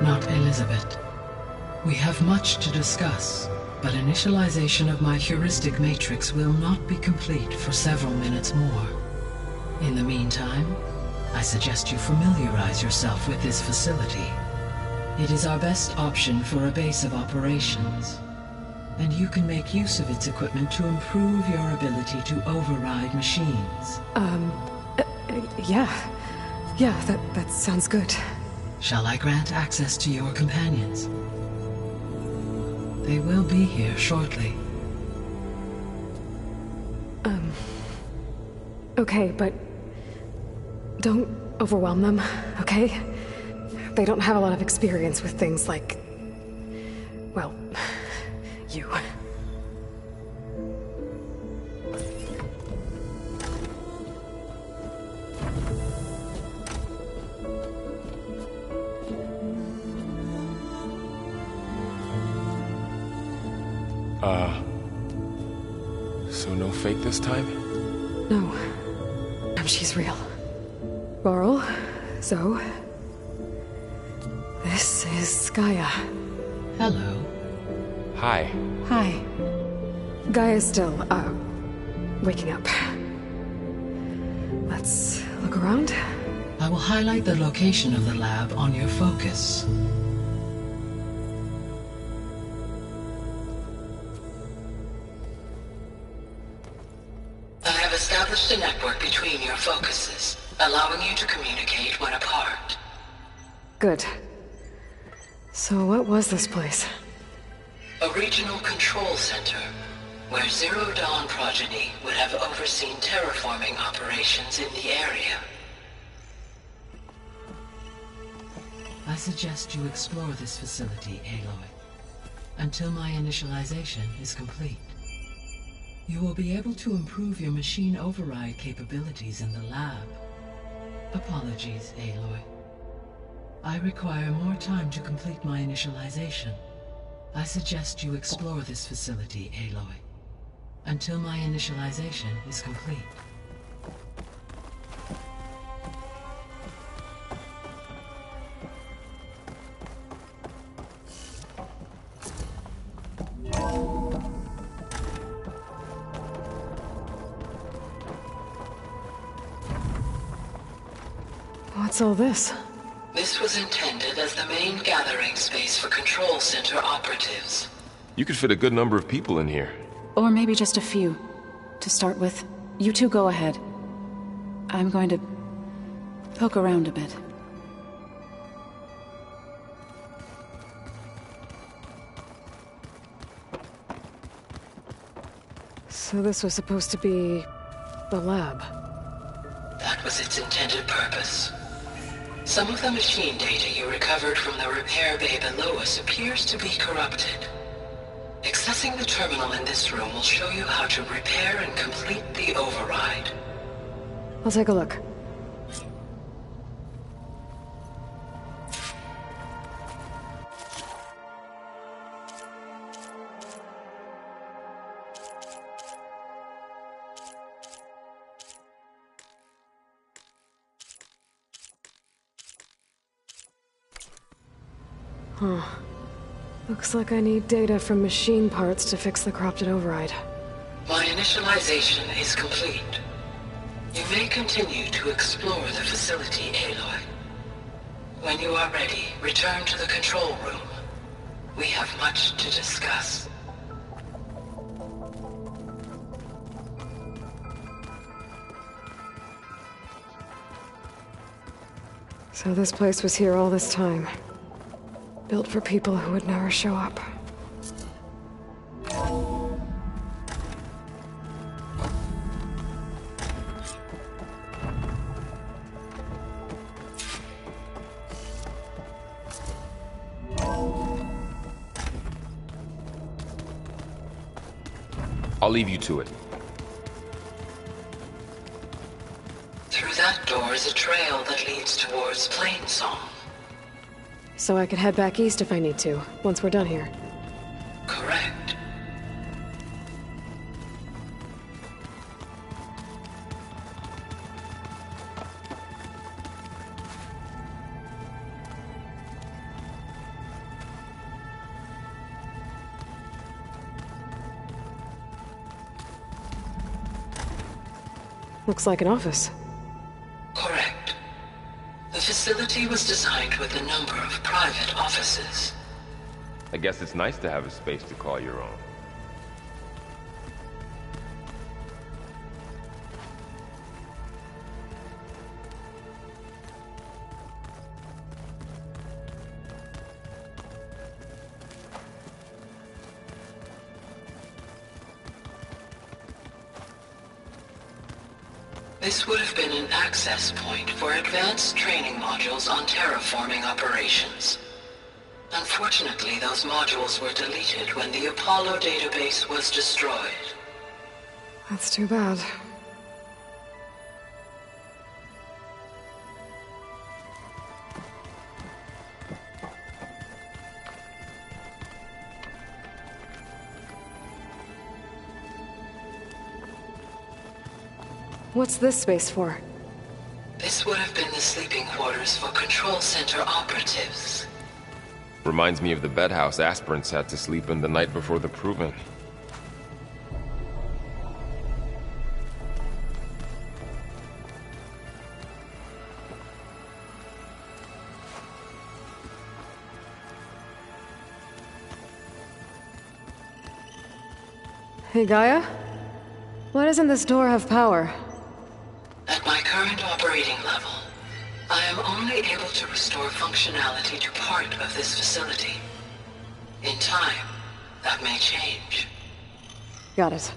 not Elizabeth. We have much to discuss, but initialization of my heuristic matrix will not be complete for several minutes more. In the meantime, I suggest you familiarize yourself with this facility. It is our best option for a base of operations, and you can make use of its equipment to improve your ability to override machines. Yeah. Yeah, that sounds good. Shall I grant access to your companions? They will be here shortly. Okay, but don't overwhelm them, okay? They don't have a lot of experience with things like, well, you. So no fake this time? No. She's real. Laurel, Zoe. This is Gaia. Hello. Hi. Hi. Gaia's still, waking up. Let's look around. I will highlight the location of the lab on your focus. I have established a network between your focuses, allowing you to communicate when apart. Good. So what was this place? A regional control center, where Zero Dawn progeny would have overseen terraforming operations in the area. I suggest you explore this facility, Aloy, until my initialization is complete. You will be able to improve your machine override capabilities in the lab. Apologies, Aloy. I require more time to complete my initialization. I suggest you explore this facility, Aloy, until my initialization is complete. What's all this? This was intended as the main gathering space for control center operatives. You could fit a good number of people in here. Or maybe just a few. To start with, you two go ahead. I'm going to poke around a bit. So this was supposed to be the lab. That was its intended purpose. Some of the machine data you recovered from the repair bay below us appears to be corrupted. Accessing the terminal in this room will show you how to repair and complete the override. I'll take a look. Huh. Looks like I need data from machine parts to fix the corrupted override. My initialization is complete. You may continue to explore the facility, Aloy. When you are ready, return to the control room. We have much to discuss. So this place was here all this time. Built for people who would never show up. I'll leave you to it. Through that door is a trail that leads towards Plainsong. So I could head back east if I need to, once we're done here. Correct. Looks like an office. Correct. The facility was designed with a number of private offices. I guess it's nice to have a space to call your own. This would have been an access point for advanced training modules on terraforming operations. Unfortunately, those modules were deleted when the Apollo database was destroyed. That's too bad. What's this space for? This would have been the sleeping quarters for control center operatives. Reminds me of the bedhouse aspirants had to sleep in the night before the proving. Hey, Gaia? Why doesn't this door have power? At my current operating level, I am only able to restore functionality to part of this facility. In time, that may change. Got it.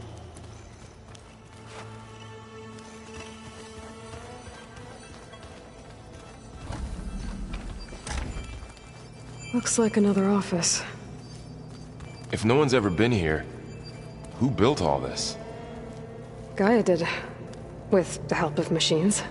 Looks like another office. If no one's ever been here, who built all this? Gaia did. With the help of machines.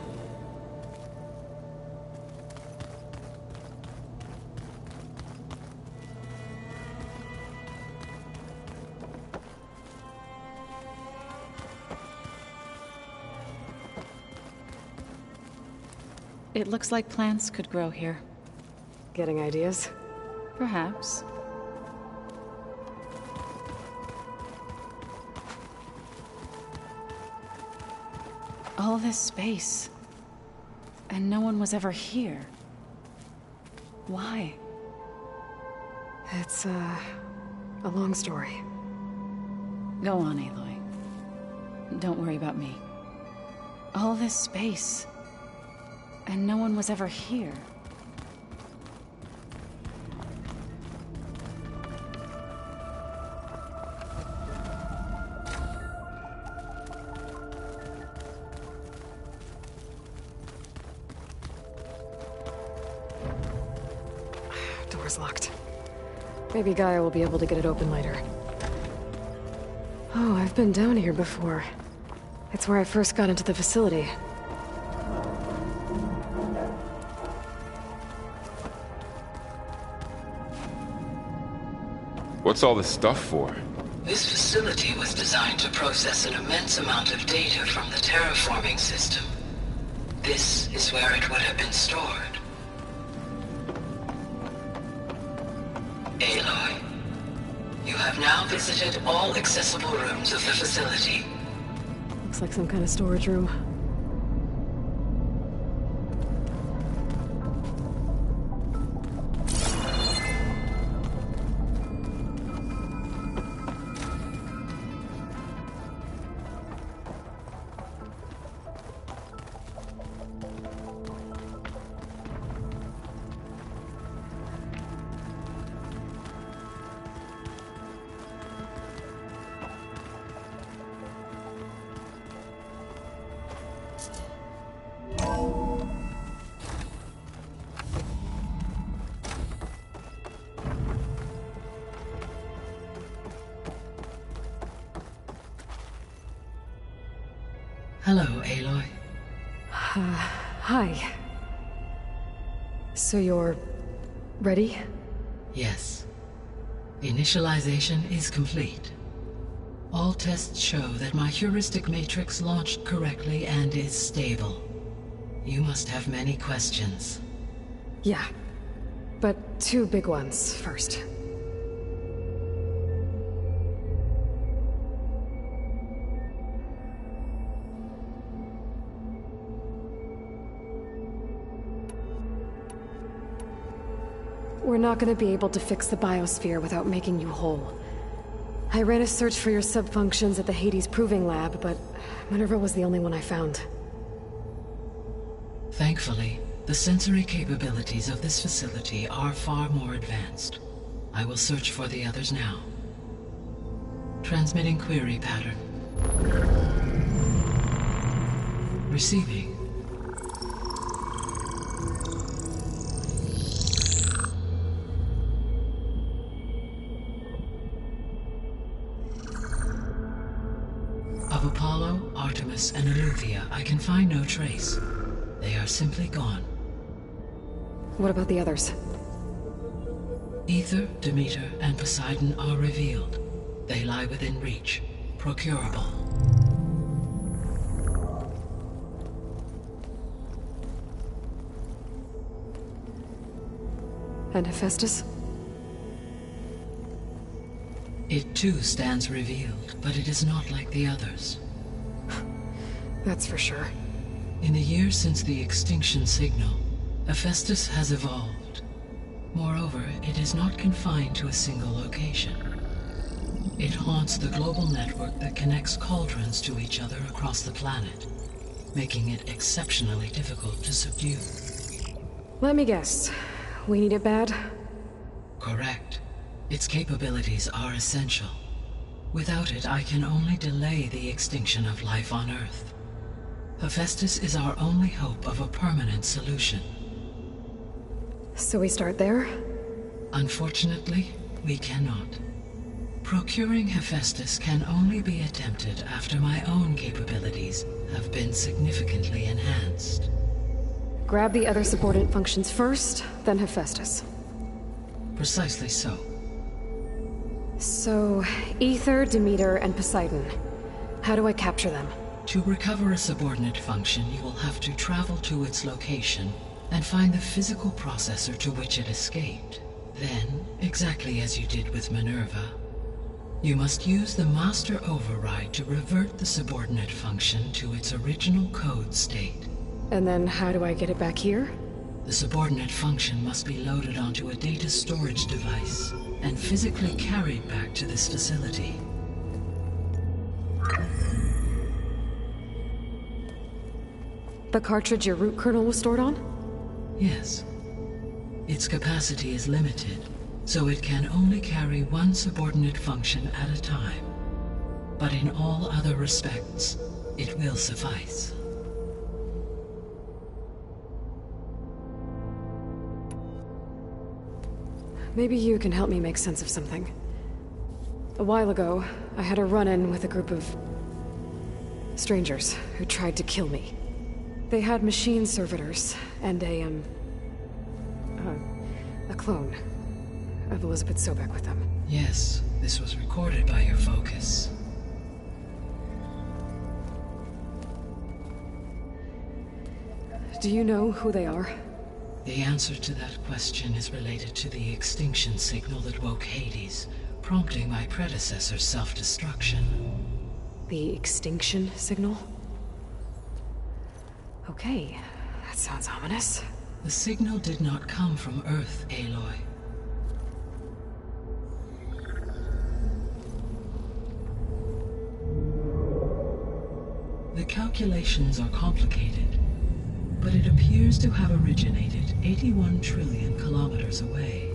It looks like plants could grow here. Getting ideas? Perhaps. All this space. And no one was ever here. Why? It's, a long story. Go on, Aloy. Don't worry about me. All this space. And no one was ever here. Door's locked. Maybe Gaia will be able to get it open later. Oh, I've been down here before. It's where I first got into the facility. What's all this stuff for? This facility was designed to process an immense amount of data from the terraforming system. This is where it would have been stored. Aloy, you have now visited all accessible rooms of the facility. Looks like some kind of storage room. Hello, Aloy. Hi. So you're... ready? Yes. Initialization is complete. All tests show that my heuristic matrix launched correctly and is stable. You must have many questions. Yeah. But two big ones first. We're not gonna be able to fix the biosphere without making you whole. I ran a search for your subfunctions at the Hades Proving Lab, but Minerva was the only one I found. Thankfully, the sensory capabilities of this facility are far more advanced. I will search for the others now. Transmitting query pattern. Receiving. Of Apollo, Artemis, and Eleuthia, I can find no trace. They are simply gone. What about the others? Ether, Demeter, and Poseidon are revealed. They lie within reach. Procurable. And Hephaestus? It too stands revealed, but it is not like the others. That's for sure. In the years since the extinction signal, Hephaestus has evolved. Moreover, it is not confined to a single location. It haunts the global network that connects cauldrons to each other across the planet, making it exceptionally difficult to subdue. Let me guess. We need it bad? Correct. Its capabilities are essential. Without it, I can only delay the extinction of life on Earth. Hephaestus is our only hope of a permanent solution. So we start there? Unfortunately, we cannot. Procuring Hephaestus can only be attempted after my own capabilities have been significantly enhanced. Grab the other subordinate functions first, then Hephaestus. Precisely so. So, Ether, Demeter, and Poseidon. How do I capture them? To recover a subordinate function, you will have to travel to its location and find the physical processor to which it escaped. Then, exactly as you did with Minerva, you must use the master override to revert the subordinate function to its original code state. And then how do I get it back here? The subordinate function must be loaded onto a data storage device and physically carried back to this facility. The cartridge your root kernel was stored on? Yes. Its capacity is limited, so it can only carry one subordinate function at a time. But in all other respects, it will suffice. Maybe you can help me make sense of something. A while ago, I had a run-in with a group of strangers who tried to kill me. They had machine servitors and a clone of Elizabeth Sobek with them. Yes, this was recorded by your focus. Do you know who they are? The answer to that question is related to the extinction signal that woke Hades, prompting my predecessor's self-destruction. The extinction signal? Okay, that sounds ominous. The signal did not come from Earth, Aloy. The calculations are complicated, but it appears to have originated 81 trillion kilometers away.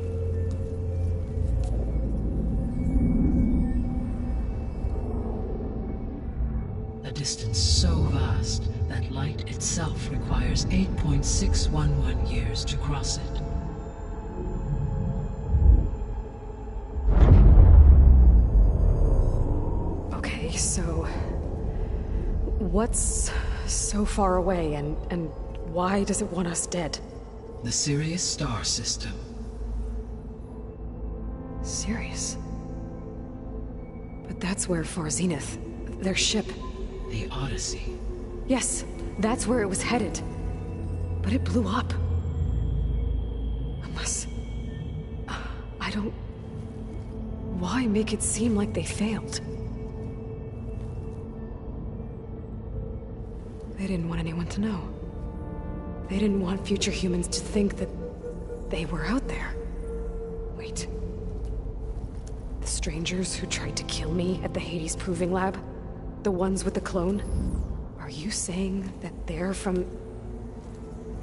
A distance so vast that light itself requires 8.611 years to cross it. Okay, so what's so far away and why does it want us dead? The Sirius star system. Sirius? But that's where Far Zenith, their ship... The Odyssey. Yes, that's where it was headed. But it blew up. Unless... I don't... Why make it seem like they failed? They didn't want anyone to know. They didn't want future humans to think that they were out there. Wait. The strangers who tried to kill me at the Hades Proving Lab? The ones with the clone? Are you saying that they're from...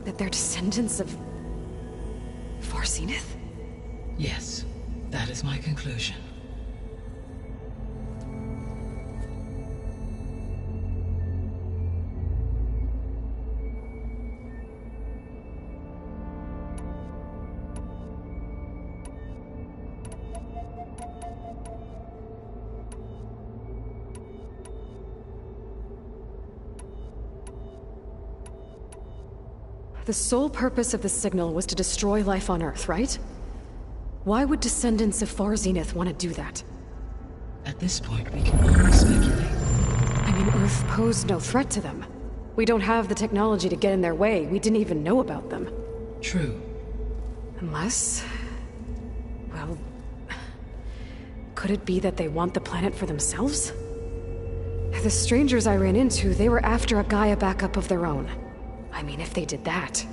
that they're descendants of... Far Zenith? Yes, that is my conclusion. The sole purpose of the signal was to destroy life on Earth, right? Why would descendants of Far Zenith want to do that? At this point, we can only speculate. I mean, Earth posed no threat to them. We don't have the technology to get in their way. We didn't even know about them. True. Unless... well... could it be that they want the planet for themselves? The strangers I ran into, they were after a Gaia backup of their own. I mean, if they did that...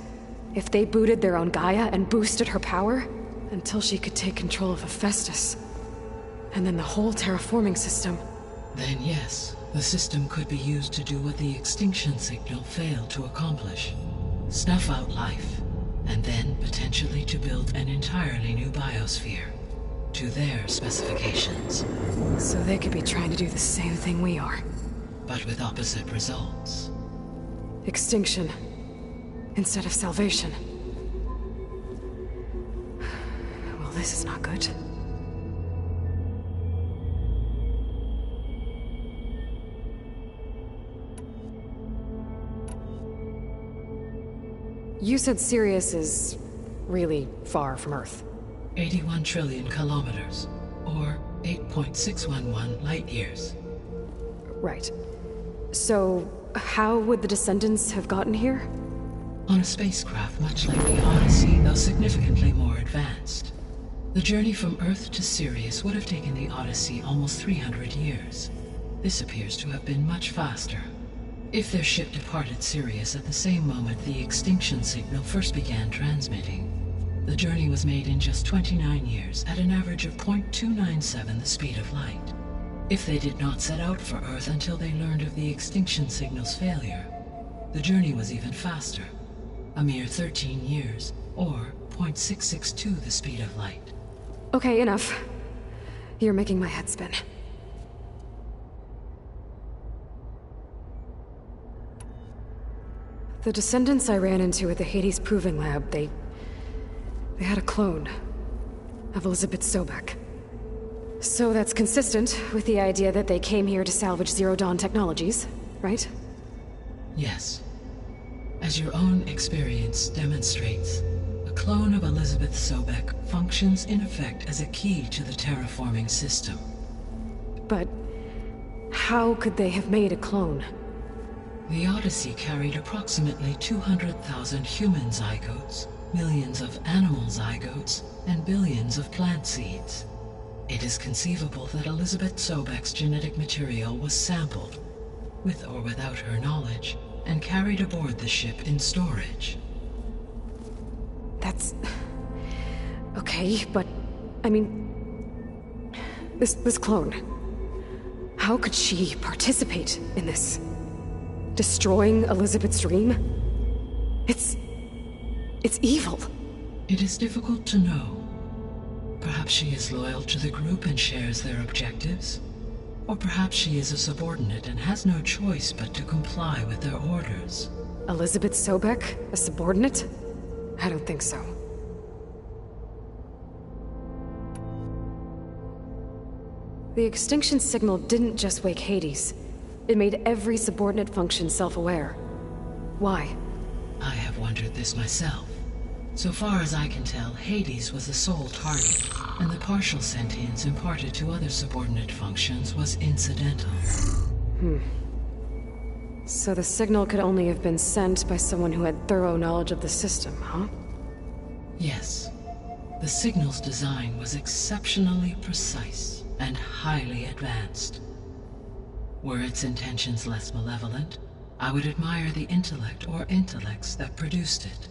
if they booted their own Gaia and boosted her power... until she could take control of Hephaestus... And then the whole terraforming system. Then yes, the system could be used to do what the extinction signal failed to accomplish. Snuff out life, and then potentially to build an entirely new biosphere. To their specifications. So they could be trying to do the same thing we are. But with opposite results. Extinction. Instead of salvation. Well, this is not good. You said Sirius is really far from Earth. 81 trillion kilometers, or 8.611 light years. Right. So, how would the descendants have gotten here? On a spacecraft much like the Odyssey, though significantly more advanced. The journey from Earth to Sirius would have taken the Odyssey almost 300 years. This appears to have been much faster. If their ship departed Sirius at the same moment the extinction signal first began transmitting, the journey was made in just 29 years at an average of 0.297 the speed of light. If they did not set out for Earth until they learned of the extinction signal's failure, the journey was even faster, a mere 13 years, or 0.662 the speed of light. Okay, enough. You're making my head spin. The descendants I ran into at the Hades Proving Lab, they had a clone of Elizabeth Sobek. So that's consistent with the idea that they came here to salvage Zero Dawn technologies, right? Yes. As your own experience demonstrates, a clone of Elizabeth Sobek functions in effect as a key to the terraforming system. But how could they have made a clone? The Odyssey carried approximately 200,000 human zygotes, millions of animal zygotes, and billions of plant seeds. It is conceivable that Elizabeth Sobek's genetic material was sampled, with or without her knowledge, and carried aboard the ship in storage. That's... okay, but... I mean... This clone... How could she participate in this? Destroying Elizabeth's dream? It's evil. It is difficult to know. Perhaps she is loyal to the group and shares their objectives. Or perhaps she is a subordinate and has no choice but to comply with their orders. Elizabeth Sobek? A subordinate? I don't think so. The extinction signal didn't just wake Hades. It made every subordinate function self-aware. Why? I have wondered this myself. So far as I can tell, Hades was the sole target, and the partial sentience imparted to other subordinate functions was incidental. So the signal could only have been sent by someone who had thorough knowledge of the system, huh? Yes. The signal's design was exceptionally precise and highly advanced. Were its intentions less malevolent, I would admire the intellect or intellects that produced it.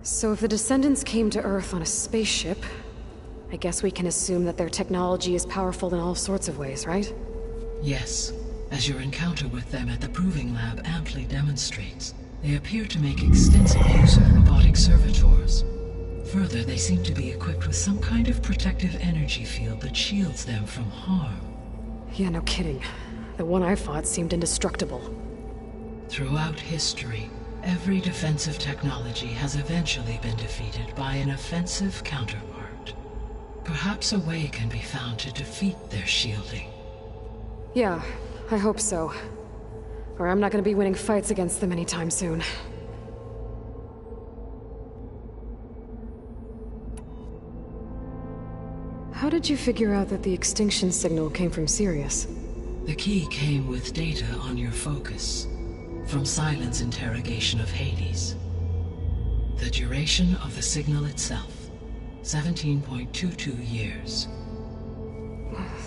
So if the descendants came to Earth on a spaceship, I guess we can assume that their technology is powerful in all sorts of ways, right? Yes. As your encounter with them at the Proving Lab amply demonstrates, they appear to make extensive use of robotic servitors. Further, they seem to be equipped with some kind of protective energy field that shields them from harm. Yeah, no kidding. The one I fought seemed indestructible. Throughout history, every defensive technology has eventually been defeated by an offensive counterpart. Perhaps a way can be found to defeat their shielding. Yeah, I hope so. Or I'm not gonna be winning fights against them anytime soon. How did you figure out that the extinction signal came from Sirius? The key came with data on your focus, from Silent's interrogation of Hades. The duration of the signal itself, 17.22 years.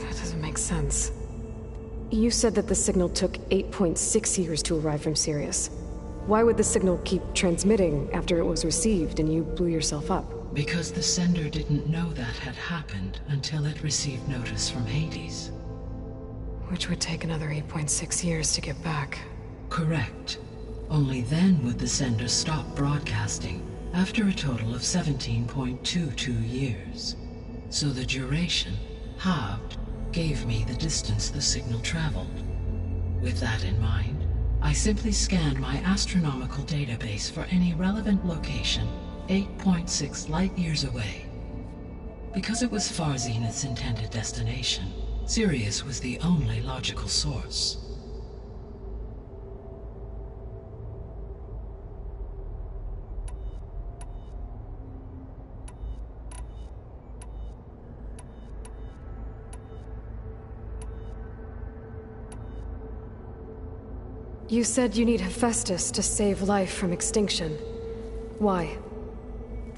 That doesn't make sense. You said that the signal took 8.6 years to arrive from Sirius. Why would the signal keep transmitting after it was received and you blew yourself up? Because the sender didn't know that had happened until it received notice from Hades. Which would take another 8.6 years to get back. Correct. Only then would the sender stop broadcasting, after a total of 17.22 years. So the duration, halved, gave me the distance the signal traveled. With that in mind, I simply scanned my astronomical database for any relevant location 8.6 light-years away. Because it was Far Zenith's intended destination, Sirius was the only logical source. You said you need Hephaestus to save life from extinction. Why?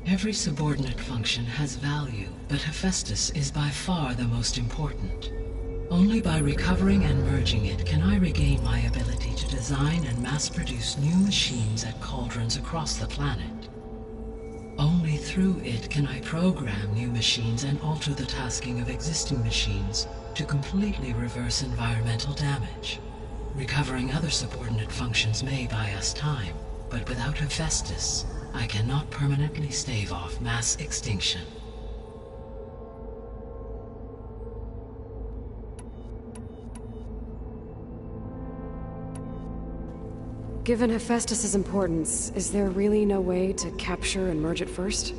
Every subordinate function has value, but Hephaestus is by far the most important. Only by recovering and merging it can I regain my ability to design and mass-produce new machines at cauldrons across the planet. Only through it can I program new machines and alter the tasking of existing machines to completely reverse environmental damage. Recovering other subordinate functions may buy us time, but without Hephaestus, I cannot permanently stave off mass extinction. Given Hephaestus's importance, is there really no way to capture and merge it first?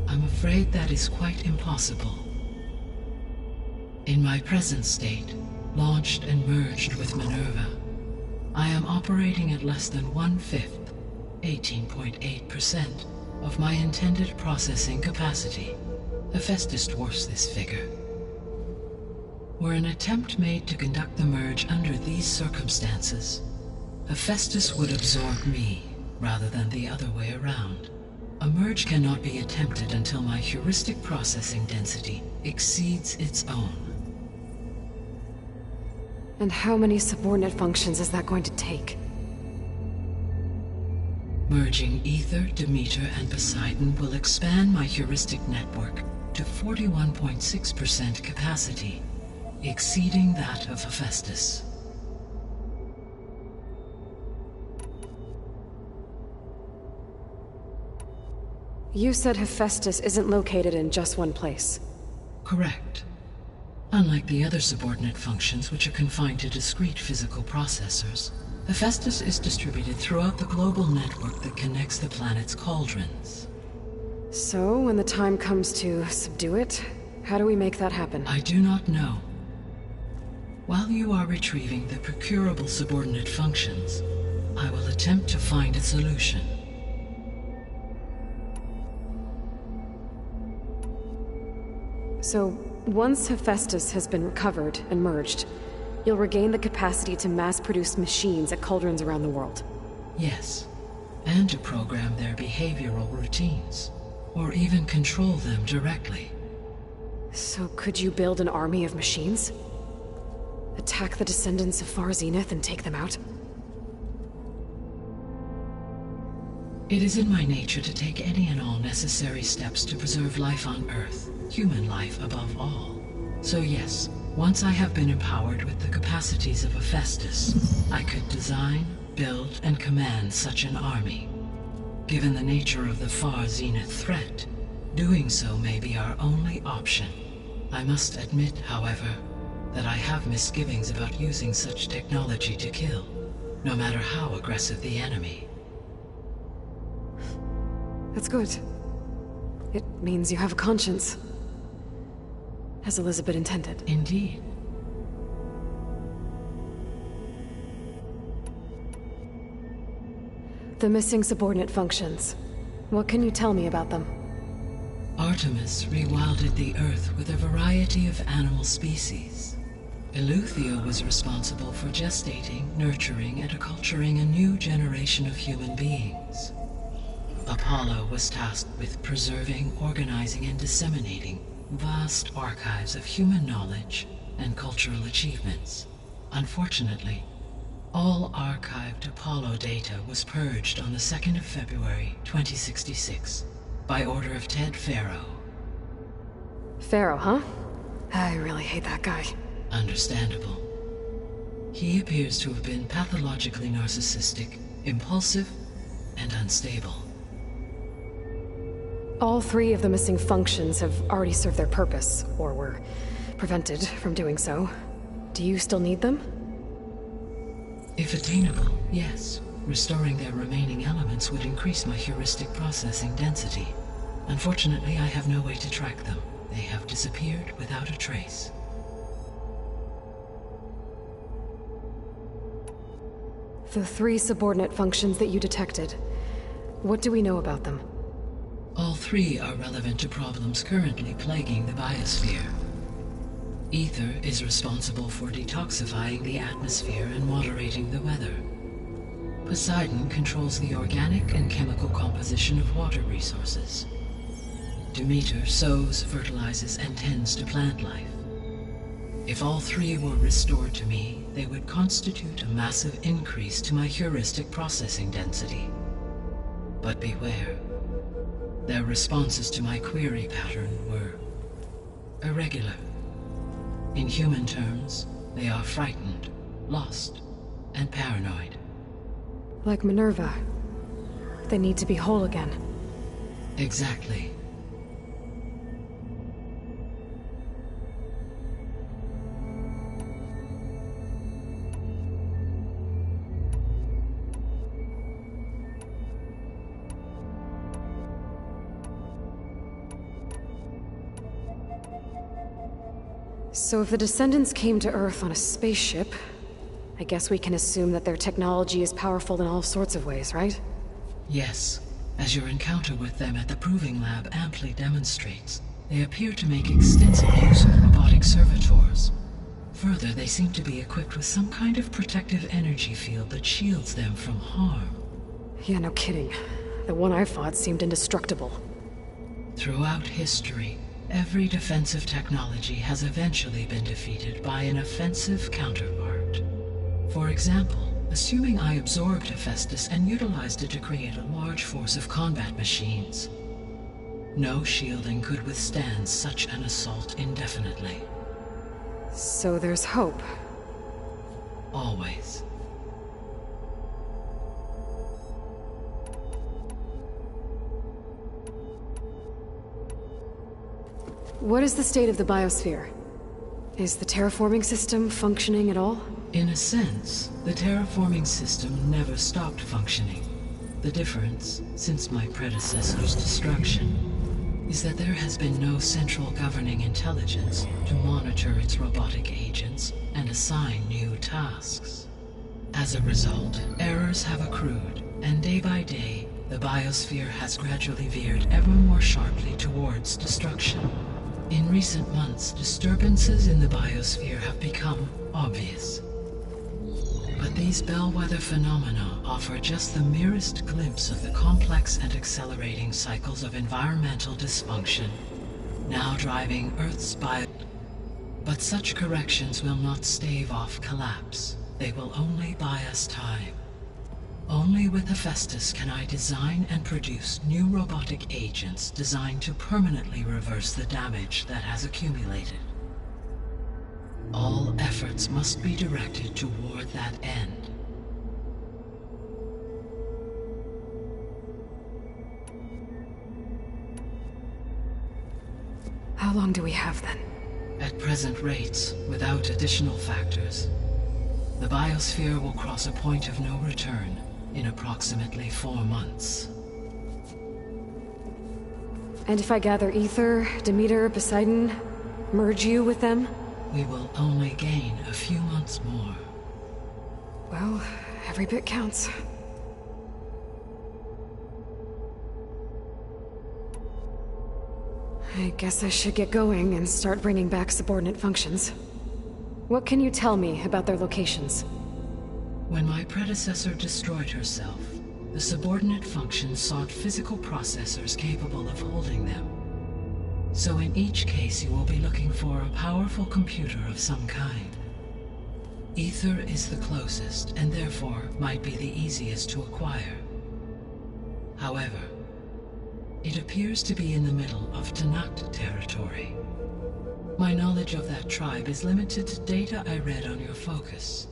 I'm afraid that is quite impossible. In my present state, launched and merged with Minerva, I am operating at less than 1/5, 18.8%, of my intended processing capacity. Hephaestus dwarfs this figure. Were an attempt made to conduct the merge under these circumstances, Hephaestus would absorb me, rather than the other way around. A merge cannot be attempted until my heuristic processing density exceeds its own. And how many subordinate functions is that going to take? Merging Ether, Demeter, and Poseidon will expand my heuristic network to 41.6% capacity, exceeding that of Hephaestus. You said Hephaestus isn't located in just one place. Correct. Unlike the other subordinate functions, which are confined to discrete physical processors, Hephaestus is distributed throughout the global network that connects the planet's cauldrons. So, when the time comes to subdue it, how do we make that happen? I do not know. While you are retrieving the procurable subordinate functions, I will attempt to find a solution. So, once Hephaestus has been recovered and merged, you'll regain the capacity to mass-produce machines at cauldrons around the world. Yes, and to program their behavioral routines, or even control them directly. So could you build an army of machines? Attack the descendants of Far Zenith and take them out? It is in my nature to take any and all necessary steps to preserve life on Earth, human life above all. So yes, once I have been empowered with the capacities of Hephaestus, I could design, build, and command such an army. Given the nature of the Far Zenith threat, doing so may be our only option. I must admit, however, that I have misgivings about using such technology to kill, no matter how aggressive the enemy. That's good. It means you have a conscience. As Elizabeth intended. Indeed. The missing subordinate functions. What can you tell me about them? Artemis rewilded the Earth with a variety of animal species. Eleuthia was responsible for gestating, nurturing, and acculturating a new generation of human beings. Apollo was tasked with preserving, organizing, and disseminating vast archives of human knowledge and cultural achievements. Unfortunately, All archived Apollo data was purged on the 2nd of February, 2066, by order of Ted Farrow. Pharaoh, huh? I really hate that guy. Understandable. He appears to have been pathologically narcissistic, impulsive, and unstable. All 3 of the missing functions have already served their purpose, or were prevented from doing so. Do you still need them? If attainable, yes. Restoring their remaining elements would increase my heuristic processing density. Unfortunately, I have no way to track them. They have disappeared without a trace. The 3 subordinate functions that you detected, what do we know about them? All 3 are relevant to problems currently plaguing the biosphere. Ether is responsible for detoxifying the atmosphere and moderating the weather. Poseidon controls the organic and chemical composition of water resources. Demeter sows, fertilizes, and tends to plant life. If all 3 were restored to me, they would constitute a massive increase to my heuristic processing density. But beware. Their responses to my query pattern were irregular. In human terms, they are frightened, lost, and paranoid. Like Minerva. They need to be whole again. Exactly. So if the descendants came to Earth on a spaceship, I guess we can assume that their technology is powerful in all sorts of ways, right? Yes. As your encounter with them at the Proving Lab amply demonstrates, they appear to make extensive use of robotic servitors. Further, they seem to be equipped with some kind of protective energy field that shields them from harm. Yeah, no kidding. The one I fought seemed indestructible. Throughout history, every defensive technology has eventually been defeated by an offensive counterpart. For example, assuming I absorbed Hephaestus and utilized it to create a large force of combat machines. No shielding could withstand such an assault indefinitely. So there's hope. Always. What is the state of the biosphere? Is the terraforming system functioning at all? In a sense, the terraforming system never stopped functioning. The difference, since my predecessor's destruction, is that there has been no central governing intelligence to monitor its robotic agents and assign new tasks. As a result, errors have accrued, and day by day, the biosphere has gradually veered ever more sharply towards destruction. In recent months, disturbances in the biosphere have become obvious. But these bellwether phenomena offer just the merest glimpse of the complex and accelerating cycles of environmental dysfunction, now driving Earth's bio... But such corrections will not stave off collapse. They will only buy us time. Only with Hephaestus can I design and produce new robotic agents designed to permanently reverse the damage that has accumulated. All efforts must be directed toward that end. How long do we have then? At present rates, without additional factors, the biosphere will cross a point of no return in approximately 4 months. And if I gather Ether, Demeter, Poseidon, merge you with them? We will only gain a few months more. Well, every bit counts. I guess I should get going and start bringing back subordinate functions. What can you tell me about their locations? When my predecessor destroyed herself, the subordinate functions sought physical processors capable of holding them. So in each case you will be looking for a powerful computer of some kind. Ether is the closest, and therefore might be the easiest to acquire. However, it appears to be in the middle of Tanakh territory. My knowledge of that tribe is limited to data I read on your focus,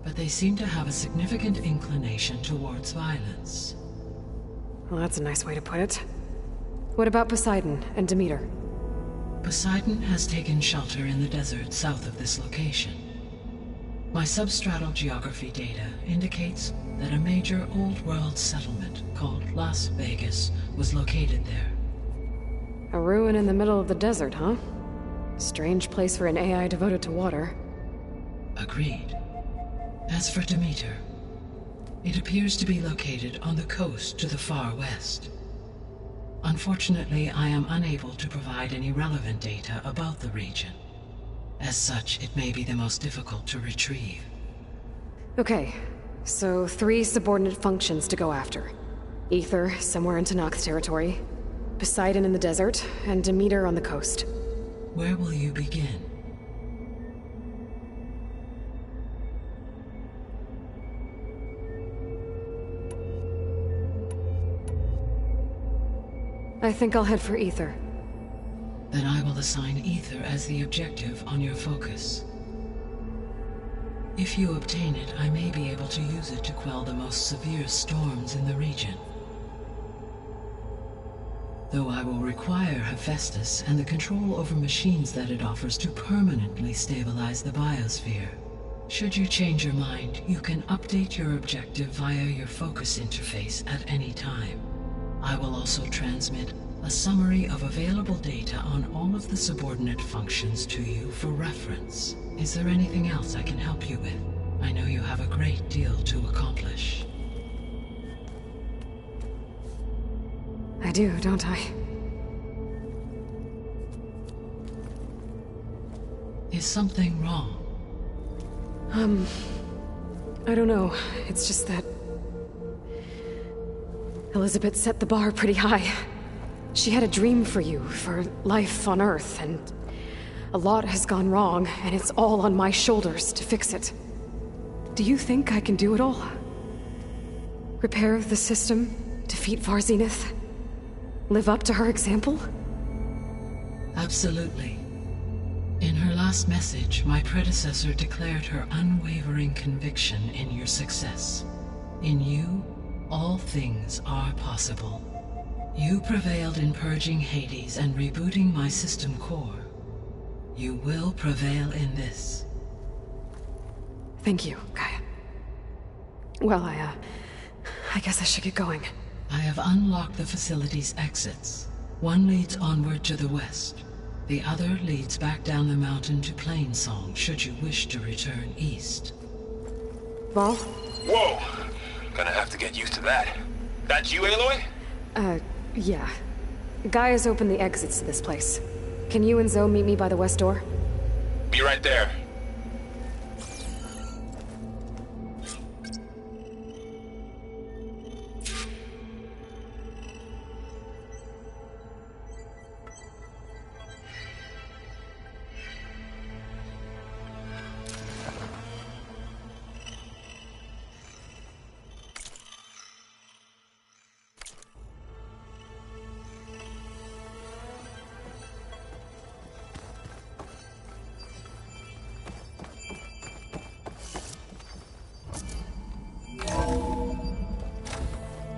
but they seem to have a significant inclination towards violence. Well, that's a nice way to put it. What about Poseidon and Demeter? Poseidon has taken shelter in the desert south of this location. My substratal geography data indicates that a major old-world settlement called Las Vegas was located there. A ruin in the middle of the desert, huh? Strange place for an AI devoted to water. Agreed. As for Demeter, it appears to be located on the coast to the far west. Unfortunately, I am unable to provide any relevant data about the region. As such, it may be the most difficult to retrieve. Okay, so 3 subordinate functions to go after. Ether, somewhere in Tanakh territory, Poseidon in the desert, and Demeter on the coast. Where will you begin? I think I'll head for Ether. Then I will assign Ether as the objective on your focus. If you obtain it, I may be able to use it to quell the most severe storms in the region. Though I will require Hephaestus and the control over machines that it offers to permanently stabilize the biosphere. Should you change your mind, you can update your objective via your focus interface at any time. I will also transmit a summary of available data on all of the subordinate functions to you for reference. Is there anything else I can help you with? I know you have a great deal to accomplish. I do, don't I? Is something wrong? I don't know. It's just that Elizabeth set the bar pretty high. She had a dream for you, for life on Earth, and a lot has gone wrong, and it's all on my shoulders to fix it. Do you think I can do it all? Repair the system, defeat Varzenith, live up to her example? Absolutely. In her last message, my predecessor declared her unwavering conviction in your success. In you, all things are possible. You prevailed in purging Hades and rebooting my system core. You will prevail in this. Thank you, Gaia. Well, I guess I should get going. I have unlocked the facility's exits. One leads onward to the west. The other leads back down the mountain to Plainsong, should you wish to return east. Val? Whoa! Gonna have to get used to that. That's you, Aloy? Yeah. Gaia's opened the exits to this place. Can you and Zoe meet me by the west door? Be right there.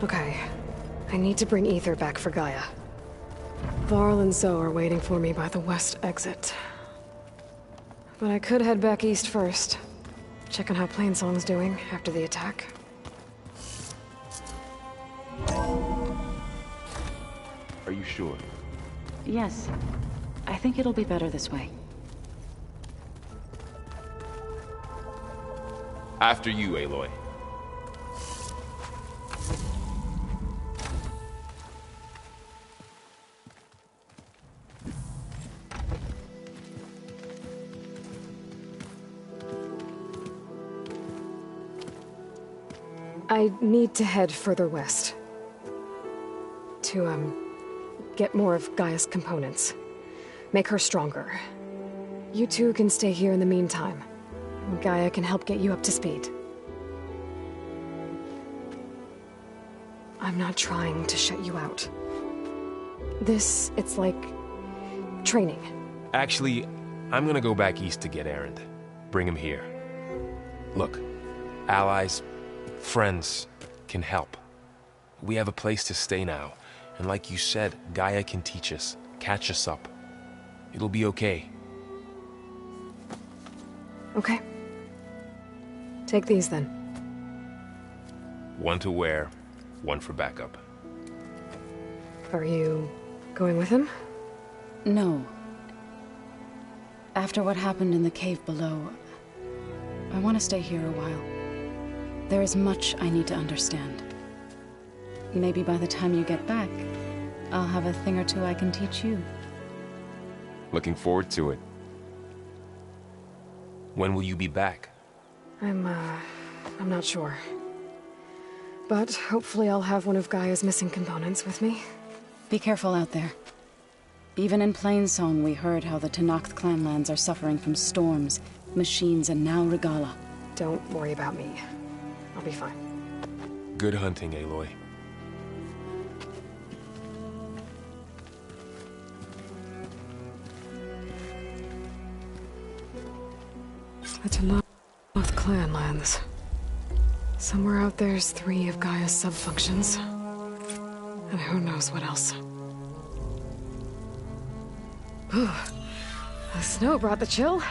Okay. I need to bring Ether back for Gaia. Varl and Zoe are waiting for me by the west exit. But I could head back east first. Check on how Plainsong's doing after the attack. Are you sure? Yes. I think it'll be better this way. After you, Aloy. I need to head further west. To, get more of Gaia's components. Make her stronger. You two can stay here in the meantime. Gaia can help get you up to speed. I'm not trying to shut you out. It's like training. Actually, I'm gonna go back east to get Erend. Bring him here. Look, allies, friends can help. We have a place to stay now, and like you said, Gaia can teach us, catch us up. It'll be okay. Okay. Take these then. One to wear, one for backup. Are you going with him? No. After what happened in the cave below, I want to stay here a while. There is much I need to understand. Maybe by the time you get back, I'll have a thing or two I can teach you. Looking forward to it. When will you be back? I'm not sure. But hopefully I'll have one of Gaia's missing components with me. Be careful out there. Even in Plainsong, we heard how the Tenakth clanlands are suffering from storms, machines, and now Regala. Don't worry about me. I'll be fine. Good hunting, Aloy. The Tenakth clanlands. Somewhere out there's 3 of Gaia's sub-functions. And who knows what else. Whew. The snow brought the chill.